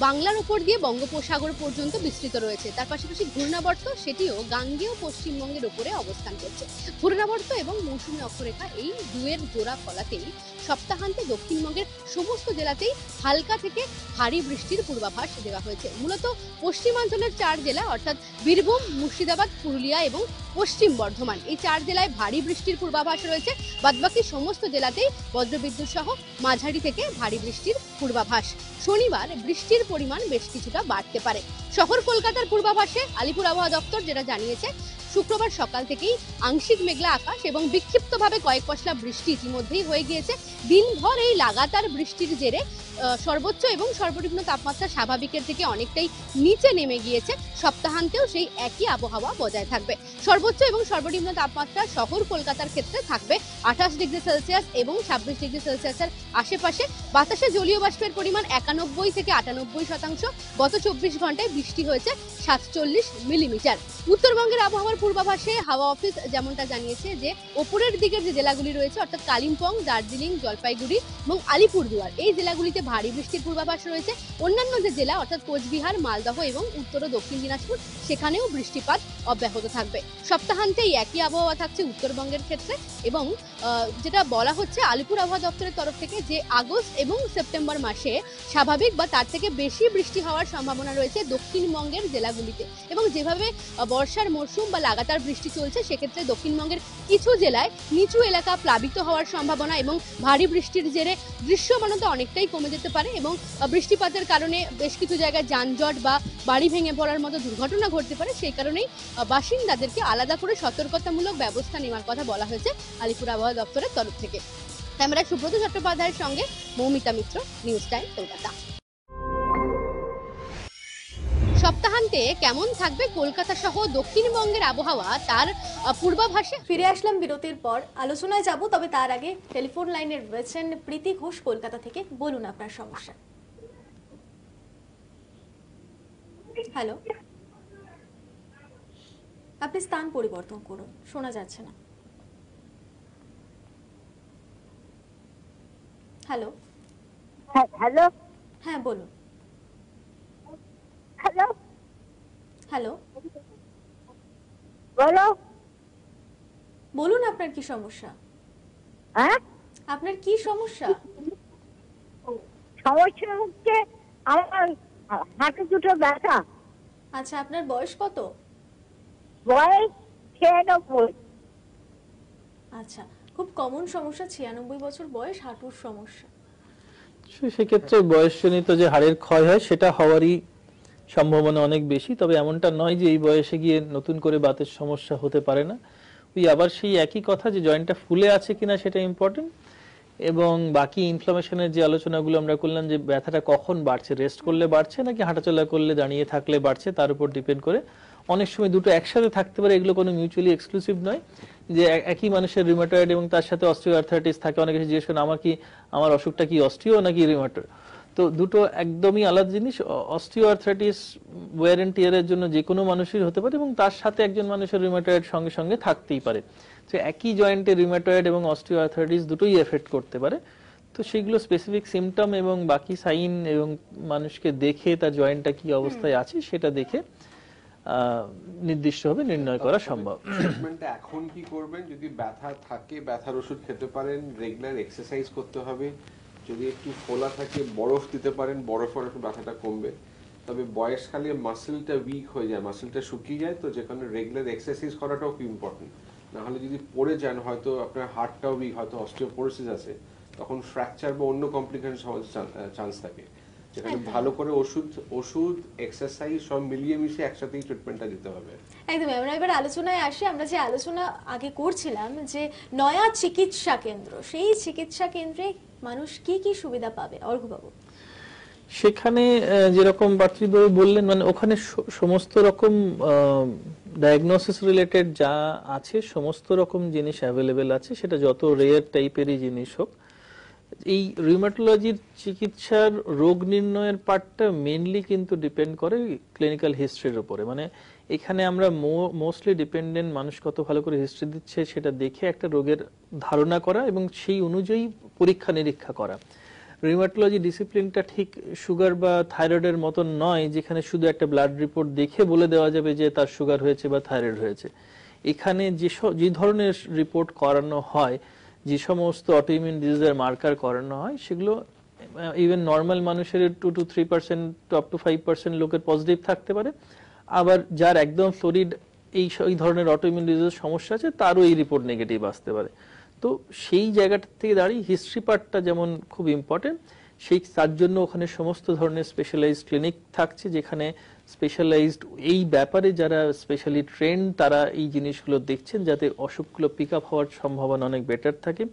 Speaker 4: বাংলার উপর দিয়ে বঙ্গোপসাগর পর্যন্ত বিস্তৃত রয়েছে। তার পাশাপাশি ঘূর্ণাবর্ত সেটিও গাঙ্গেয় পশ্চিমবঙ্গের উপরে অবস্থান করছে। ঘূর্ণাবর্ত এবং মৌসুমী অক্ষরেখা এই দুয়ের জোড়া ফলাতেই সপ্তাহান্তে দক্ষিণবঙ্গের সমস্ত জেলাতেই হালকা থেকে ভারী বৃষ্টির পূর্বাভাস দেওয়া হয়েছে। মূলত পশ্চিমাঞ্চলের 4 জেলা অর্থাৎ বীরভূম, মুর্শিদাবাদ, পুরুলিয়া এবং পশ্চিম বর্ধমান, এই 4 জেলায় ভারী বৃষ্টির পূর্বাভাস রয়েছে। বাদবাকি সমস্ত জেলাতেই বজ্রবিদ্যুৎ সহ মাঝারি থেকে ভারী বৃষ্টির পূর্বাভাস। শনিবার বৃষ্টির পরিমাণ বেশ কিছুটা বাড়তে পারে। শহর কলকাতার পূর্বাভাসে আলিপুর আবহাওয়া দপ্তর যেটা জানিয়েছে, শুক্রবার সকাল থেকেই আংশিক মেঘলা আকাশ এবং বিক্ষিপ্তভাবে কয়েক পশলা বৃষ্টি ইতিমধ্যেই হয়ে গিয়েছে। দিনভর এই লাগাতার বৃষ্টির জেরে সর্বোচ্চ এবং সর্বনিম্ন তাপমাত্রা স্বাভাবিকের থেকে অনেকটাই নিচে নেমে গিয়েছে। সপ্তাহান্তেও সেই একই আবহাওয়া বজায় থাকবে। সর্বোচ্চ এবং সর্বনিম্ন তাপমাত্রা শহর কলকাতার ক্ষেত্রে থাকবে 28 ডিগ্রি সেলসিয়াস এবং 26 ডিগ্রি সেলসিয়াসের আশেপাশে। বাতাসে জলীয় বাষ্পের পরিমাণ 91 থেকে 98%। গত 24 ঘন্টায় বৃষ্টি হয়েছে 47 মিলিমিটার। উত্তরবঙ্গের আবহাওয়ার পূর্বাভাসে হাওয়া অফিস যেমনটা জানিয়েছে যে ওপরের দিকের যে জেলাগুলি রয়েছে অর্থাৎ কালিম্পং, দার্জিলিং, জলপাইগুড়ি এবং আলিপুরদুয়ার, এই জেলাগুলিতে ভারী বৃষ্টির পূর্বাভাস রয়েছে। অন্যান্য যে জেলা অর্থাৎ কোচবিহার, মালদহ এবং উত্তর ও দক্ষিণ দিনাজপুর, সেখানেও বৃষ্টিপাত অব্যাহত থাকবে। সপ্তাহান্তে এই একই আবহাওয়া থাকছে উত্তরবঙ্গের ক্ষেত্রে এবং যেটা বলা হচ্ছে আলিপুর আবহাওয়া দপ্তরের তরফ থেকে যে আগস্ট এবং সেপ্টেম্বর মাসে স্বাভাবিক বা তার থেকে বেশি বৃষ্টি হওয়ার সম্ভাবনা রয়েছে দক্ষিণবঙ্গের জেলাগুলিতে। এবং যেভাবে বর্ষার মরশুম বা লাগাতার বৃষ্টি চলছে, সেক্ষেত্রে দক্ষিণবঙ্গের কিছু জেলায় নিচু এলাকা প্লাবিত হওয়ার সম্ভাবনা এবং ভারী বৃষ্টির জেরে দৃশ্যমানতা অনেকটাই কমে যেতে পারে এবং বৃষ্টিপাতের কারণে বেশ কিছু জায়গায় যানজট বা বাড়ি ভেঙে পড়ার মতো দুর্ঘটনা ঘটতে পারে। সেই কারণেই বাসিন্দাদেরকে আলাদা করে সতর্কতামূলক ব্যবস্থা নেওয়ার কথা বলা হয়েছে আলিপুর আবহাওয়া দপ্তরের তরফ থেকে। ক্যামেরায় সুব্রত চট্টোপাধ্যায়ের সঙ্গে মৌমিতা মিত্র, নিউজ টাইম কলকাতা। সপ্তাহান্তে কেমন থাকবে কলকাতা সহ দক্ষিণবঙ্গের আবহাওয়া তার পূর্বাভাসে
Speaker 1: ফিরে আসলাম বিরতির পর। আলোচনায় যাব, তবে তার আগে টেলিফোন লাইনে রয়েছেন প্রীতি ঘোষ কলকাতা থেকে। বলুন আপনার সমস্যা। হ্যালো, আপনি স্থান পরিবর্তন করুন, শোনা যাচ্ছে না। হ্যালো।
Speaker 10: হ্যালো,
Speaker 1: হ্যাঁ বলুন।
Speaker 10: হ্যালো,
Speaker 1: হ্যালো,
Speaker 10: বলো।
Speaker 1: বলুন আপনার কি সমস্যা।
Speaker 10: হ্যাঁ,
Speaker 1: আপনার কি সমস্যা?
Speaker 10: সমস্যা হচ্ছে আমার হাঁটু দুটো ব্যথা।
Speaker 1: আচ্ছা, আপনার বয়স কত?
Speaker 10: বয়স 96।
Speaker 1: আচ্ছা, খুব কমন সমস্যা, 96 বছর বয়স, হাঁটুর সমস্যা।
Speaker 2: সেক্ষেত্রে বয়সজনিত যে হাড়ের ক্ষয় হয় সেটা হওয়ারই সম্ভাবনা অনেক বেশি। তবে এমনটা নয় যে এই বয়সে গিয়ে নতুন করে বাতের সমস্যা হতে পারে না। ওই আবার সেই একই কথা যে জয়েন্টটা ফুলে আছে কিনা সেটা ইম্পর্টেন্ট, এবং বাকি ইনফ্লামেশনের যে আলোচনাগুলো আমরা করলাম যে ব্যথাটা কখন বাড়ছে, রেস্ট করলে বাড়ছে নাকি হাঁটাচলা করলে, দাঁড়িয়ে থাকলে বাড়ছে, তার উপর ডিপেন্ড করে। অনেক সময় দুটো একসাথে থাকতে পারে, এগুলো কোনো মিউচুয়ালি এক্সক্লুসিভ নয় যে একই মানুষের রিউমাটয়েড এবং তার সাথে অস্টিওআর্থ্রাইটিস থাকে। অনেকে জিজ্ঞেস করেন আমার অসুখটা কি অস্টিও নাকি রিউমাটয়েড, তো দুটো একদমই আলাদা জিনিস। অস্টিওআর্থ্রাইটিস ওয়্যার এন্ড টিয়ারের জন্য যে কোনো মানুষের হতে পারে এবং তার সাথে একজন মানুষের রিউমাটয়েড সঙ্গে সঙ্গে থাকতেই পারে। তো একই জয়েন্টে রিউমাটয়েড এবং অস্টিওআর্থ্রাইটিস দুটোই এফেক্ট করতে পারে। তো সেগুলো স্পেসিফিক সিমটম এবং বাকি সাইন এবং মানুষকে দেখে তার জয়েন্টটা কি অবস্থায় আছে সেটা দেখে নির্দিষ্টভাবে নির্ণয় করা সম্ভব।
Speaker 3: ট্রিটমেন্টটা এখন কি করবেন? যদি ব্যথা থাকে ব্যথার ওষুধ খেতে পারেন, রেগুলার এক্সারসাইজ করতে হবে। যদি একটু ফোলা থাকে বরফ দিতে পারেন, বরফের একটু ব্যথাটা কমবে। তবে বয়সকালে মাসেলটা উইক হয়ে যায়, মাসেলটা শুকিয়ে যায়, তো যে কারণে রেগুলার এক্সারসাইজ করাটাও খুব ইম্পর্টেন্ট। নাহলে যদি পড়ে যান, হয়তো আপনার হার্টটাও উইক, হয়তো অস্টিওপোরোসিস আছে, তখন ফ্র্যাকচার বা অন্য কমপ্লিকেশন হওয়ার চান্স থাকে। যেখানে ভালো করে ওষুধ এক্সারসাইজ সব মিলিয়ে মিশিয়ে একসাথেই ট্রিটমেন্টটা দিতে হবে।
Speaker 1: একদম। আমরা এবার আলোচনায় আসি। আমরা যে আলোচনা আগে করছিলাম যে নয়া চিকিৎসা কেন্দ্র, সেই চিকিৎসা কেন্দ্রে মানুষ কি কি সুবিধা পাবে, অর্ঘ্যবাবু?
Speaker 2: সেখানে যেরকম পাত্রীবাবু বললেন, মানে ওখানে সমস্ত রকম ডায়াগনোসিস রিলেটেড যা আছে সমস্ত রকম জিনিস অ্যাভেলেবেল আছে, সেটা যত রেয়ার টাইপেরই জিনিস হোক। এই রিউমাটোলজির চিকিৎসার রোগ নির্ণয়ের পার্টটা মেইনলি কিন্তু ডিপেন্ড করে ক্লিনিক্যাল হিস্ট্রির উপরে। মানে এখানে আমরা মোস্টলি ডিপেন্ডেন্ট, মানুষ কত ভালো করে হিস্ট্রি দিচ্ছে সেটা দেখে একটা রোগের ধারণা করা এবং সেই অনুযায়ী পরীক্ষা নিরীক্ষা করা। রিউমাটোলজি ডিসিপ্লিনটা ঠিক সুগার বা থাইরয়েডের মতন নয় যেখানে শুধু একটা ব্লাড রিপোর্ট দেখে বলে দেওয়া যাবে যে তার সুগার হয়েছে বা থাইরয়েড হয়েছে। এখানে যে ধরনের রিপোর্ট করানো হয়, যে সমস্ত অটোইমিউন ডিজিজের মার্কার করানো হয়, সেগুলো ইভেন নর্মাল মানুষের 2 to 3% up to 5% লোকের পজিটিভ থাকতে পারে, আবার যার একদম ফ্লোরিড এই ধরনের অটোইমিউন ডিজিজের সমস্যা আছে তারও এই রিপোর্ট নেগেটিভ আসতে পারে। তো সেই জায়গাটা থেকে দাঁড়িয়ে হিস্ট্রি পার্টটা যেমন খুব ইম্পর্টেন্ট, তার জন্য ওখানে সমস্ত ধরনের স্পেশালাইজড ক্লিনিক থাকছে যেখানে স্পেশালাইজড এই ব্যাপারে যারা স্পেশালি ট্রেন্ড তারা এই জিনিসগুলো দেখছেন যাতে অসুখগুলো পিক আপ হওয়ার সম্ভাবনা অনেক বেটার থাকে।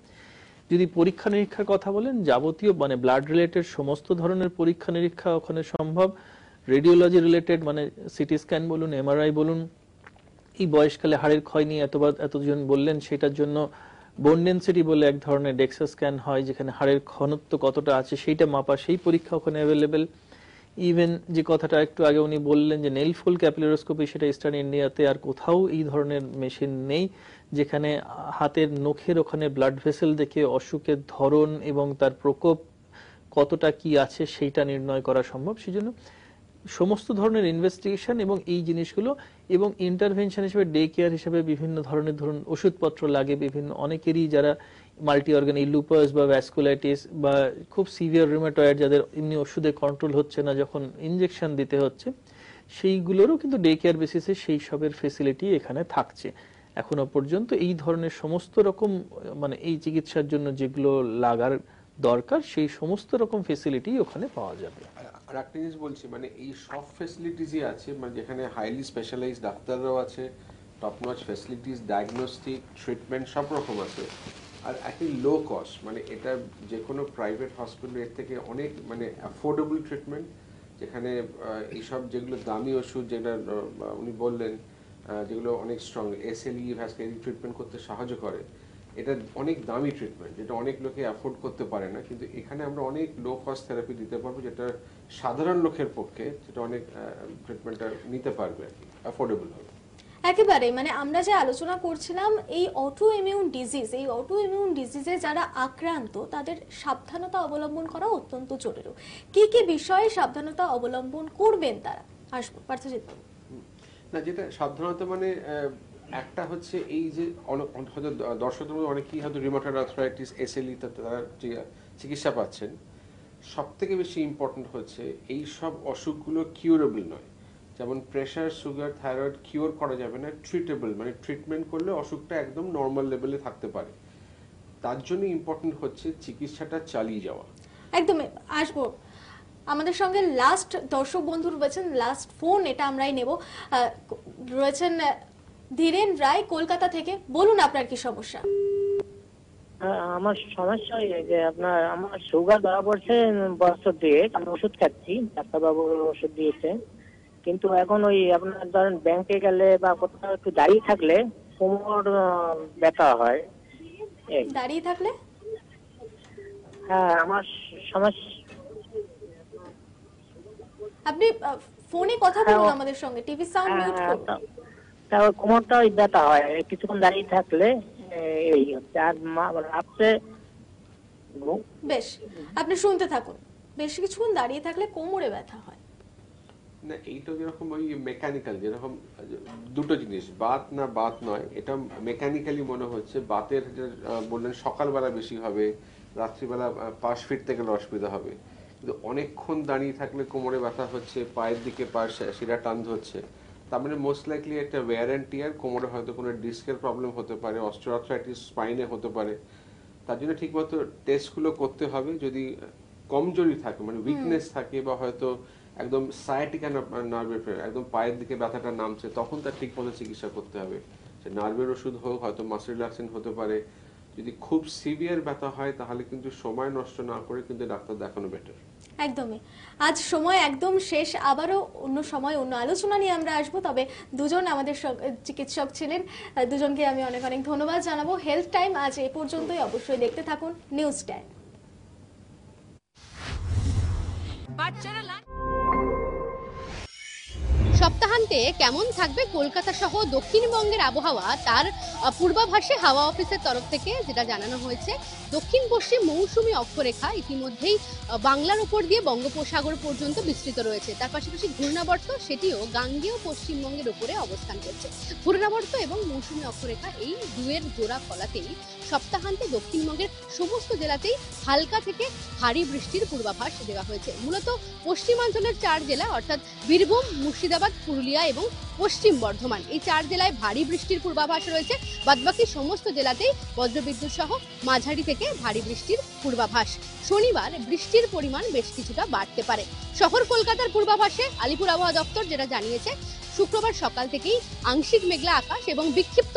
Speaker 2: যদি পরীক্ষা নিরীক্ষার কথা বলেন, যাবতীয় মানে ব্লাড রিলেটেড সমস্ত ধরনের পরীক্ষা নিরীক্ষা ওখানে সম্ভব। রেডিওলজি রিলেটেড মানে সিটি স্ক্যান বলুন, এমআরআই বলুন, এই বয়সকালে হাড়ের ক্ষয় নিয়ে এতজন বললেন, সেটার জন্য বোন ডেনসিটি বলে এক ধরনের ডেক্সা স্ক্যান হয় যেখানে হাড়ের ঘনত্ব কতটা আছে সেইটা মাপা, সেই পরীক্ষা ওখানে অ্যাভেলেবেল। ইভেন যে কথাটা একটু আগে উনি বললেন যে নেল ফোল ক্যাপিলারোস্কোপি, সেটা ইস্টার্ন ইন্ডিয়াতে আর কোথাও এই ধরনের মেশিন নেই যেখানে হাতের নখের ওখানে ব্লাড ভেসেল দেখে অসুখের ধরন এবং তার প্রকোপ কতটা কি আছে সেইটা নির্ণয় করা সম্ভব। সেজন্য সমস্ত ধরনের ইনভেস্টিগেশন এবং এই জিনিসগুলো এবং ইন্টারভেনশন হিসেবে ডে কেয়ার হিসেবে বিভিন্ন ধরনের ধরুন ওষুধপত্র লাগে বিভিন্ন অনেকেরই, যারা মাল্টি অর্গান লুপাস বা ভ্যাসকুলাইটিস বা খুব সিভিয়ার রিউমাটয়েড যাদের এমনি ওষুধে কন্ট্রোল হচ্ছে না, যখন ইনজেকশন দিতে হচ্ছে, সেইগুলোরও কিন্তু ডে কেয়ার বেসিসে সেই সবের ফেসিলিটি এখানে থাকছে। এখনো পর্যন্ত এই ধরনের সমস্ত রকম মানে এই চিকিৎসার জন্য যেগুলো লাগার দরকার সেই সমস্ত রকম ফেসিলিটি ওখানে পাওয়া যাবে।
Speaker 3: আর একটা জিনিস বলছি, মানে এই সব ফেসিলিটিসই আছে, মানে যেখানে হাইলি স্পেশালাইজড ডাক্তাররাও আছে, top notch facilities, diagnostic, treatment সব রকম আছে, আর একই লো কস্ট। মানে এটা যে কোনো প্রাইভেট হসপিটালের থেকে অনেক মানে অ্যাফোর্ডেবল ট্রিটমেন্ট, যেখানে এইসব যেগুলো দামি ওষুধ যেটা উনি বললেন, যেগুলো অনেক স্ট্রং এসএলই ভ্যাসকুলারি ট্রিটমেন্ট করতে সাহায্য করে, এটা অনেক দামি ট্রিটমেন্ট যেটা অনেক লোকে অ্যাফোর্ড করতে পারে না, কিন্তু এখানে আমরা অনেক লো কস্ট থেরাপি দিতে পারবো যেটা সাধারণ লোকের পক্ষে যেটা অনেক ট্রিটমেন্টটা নিতে পারবে আর কি, অ্যাফোর্ডেবল হবে।
Speaker 1: একেবারে মানে আমরা যে আলোচনা করছিলাম এই অটো ইমিউন ডিজিজে যারা আক্রান্ত তাদের সাবধানতা অবলম্বন করা অত্যন্ত জরুরি। কি কি বিষয়ে সাবধানতা অবলম্বন করবেন তারা? আসবো পার্থজিৎ।
Speaker 3: না, যেটা সাবধানতা মানে একটা হচ্ছে এই যে হয়তো দর্শকদের মধ্যে অনেকেই হয়তো রিউমাটয়েড আর্থ্রাইটিস, এসএলই তারা চিকিৎসা পাচ্ছেন। সব থেকে বেশি ইম্পর্টেন্ট হচ্ছে এই সব অসুখগুলো কিউরেবল নয়। যেমন প্রেশার, সুগার, থাইরয়েড কিওর করা যাবে না, ট্রিটেবল মানে ট্রিটমেন্ট করলে অসুখটা একদম নর্মাল লেভেলে থাকতে পারে। তার জন্য ইম্পর্টেন্ট হচ্ছে চিকিৎসাটা চালিয়ে যাওয়া।
Speaker 1: একদমই। আসবো আমাদের সঙ্গে লাস্ট দর্শক বন্ধু রয়েছেন, লাস্ট ফোন এটা আমরাই নেব। রয়েছেন ধীরেন রায় কলকাতা থেকে। বলুন আপনার কি সমস্যা?
Speaker 10: আমার সমস্যা যে আমার সুগার ধরা পড়ছে বছর দিয়ে, আমি ওষুধ খাচ্ছি, ডাক্তারবাবু ওষুধ দিয়েছে, কিন্তু এখন ওই আপনার ধরেন ব্যাংকে গেলে বা কোথাও একটু দাঁড়িয়ে থাকলে কোমর ব্যথা হয়।
Speaker 1: দাঁড়িয়ে থাকলে?
Speaker 10: হ্যাঁ, আমার সমস্যা।
Speaker 1: আপনি ফোনে কথা বলুন আমাদের সঙ্গে, টিভি সাউন্ড মিউট করুন।
Speaker 10: তাও কোমরটা ওই ব্যথা হয় কিছুক্ষণ দাঁড়িয়ে থাকলে, এই হচ্ছে। আর রাত্রে
Speaker 1: বেশ আপনি শুনতে থাকুন, বেশ কিছুক্ষণ দাঁড়িয়ে থাকলে কোমরে ব্যথা হয়।
Speaker 3: না, এইটা যেরকম ওই মেকানিক্যাল, যেরকম দুটো জিনিস, বাত না বাত নয়, এটা মেকানিক্যালি মনে হচ্ছে। বাতের বললেন সকালবেলা বেশি হবে, রাত্রিবেলা পাশ ফিরতে গেলে অসুবিধা হবে, কিন্তু অনেকক্ষণ দাঁড়িয়ে থাকলে কোমরে ব্যথা হচ্ছে, পায়ের দিকে পায়ের শিরা টান ধরছে, তার মানে মোস্ট লাইকলি একটা ওয়্যার অ্যান্ড টিয়ার, কোমরে হয়তো কোনো ডিস্কের প্রবলেম হতে পারে, অস্টিওআর্থ্রাইটিস স্পাইনে হতে পারে। তার জন্য ঠিকমতো টেস্টগুলো করতে হবে। যদি কমজোরি থাকে মানে উইকনেস থাকে বা হয়তো একদম সায়াটিকা নার্ভের একদম পায়ের দিকে ব্যথাটা নামছে, তখন তার ঠিক মতো চিকিৎসা করতে হবে। সে নার্ভের ওষুধ হোক, হয়তো মাসল রিল্যাক্সেন্ট হতে পারে। যদি খুব সিভিয়ার ব্যথা হয় তাহলে কিন্তু সময় নষ্ট না করে কিন্তু ডাক্তার দেখানো বেটার।
Speaker 1: একদমই। আজ সময় একদম শেষ, আবারও অন্য সময় অন্য আলোচনা নিয়ে আমরা আসবো। তবে দুজন আমাদের চিকিৎসক ছিলেন, দুজনকে আমি অনেক অনেক ধন্যবাদ জানাবো। হেলথ টাইম আজ এ পর্যন্তই। অবশ্যই দেখতে থাকুন নিউজ টাইম।
Speaker 4: সপ্তাহান্তে কেমন থাকবে কলকাতা সহ দক্ষিণবঙ্গের আবহাওয়া তার পূর্বাভাসে হাওয়া অফিসের তরফ থেকে যেটা জানানো হয়েছে, দক্ষিণ পশ্চিম মৌসুমী অক্ষরেখা ইতিমধ্যেই বাংলার উপর দিয়ে বঙ্গোপসাগর পর্যন্ত বিস্তৃত রয়েছে। তার পাশাপাশি ঘূর্ণাবর্ত সেটিও গাঙ্গেয় পশ্চিমবঙ্গের উপরে অবস্থান করছে। ঘূর্ণাবর্ত এবং মৌসুমী অক্ষরেখা এই দুয়ের জোড়া ফলাতেই সপ্তাহান্তে দক্ষিণবঙ্গের সমস্ত জেলাতেই হালকা থেকে ভারী বৃষ্টির পূর্বাভাস দেওয়া হয়েছে। মূলত পশ্চিমাঞ্চলের 4 জেলা অর্থাৎ বীরভূম, মুর্শিদাবাদ, পুরুলিয়া এবং পশ্চিম বর্ধমান এই 4 জেলায় ভারী বৃষ্টির পূর্বাভাস রয়েছে। বাদবাকি সমস্ত জেলাতেই বজ্রবিদ্যুৎ সহ মাঝারি থেকে ভারী বৃষ্টির পূর্বাভাস। শনিবার বৃষ্টির পরিমাণ বেশ কিছুটা বাড়তে পারে। শহর কলকাতার পূর্বাভাসে আলিপুর আবহাওয়া দপ্তর যেটা জানিয়েছে, শুক্রবার সকাল থেকেই আংশিক মেঘলা আকাশ এবং বিক্ষিপ্ত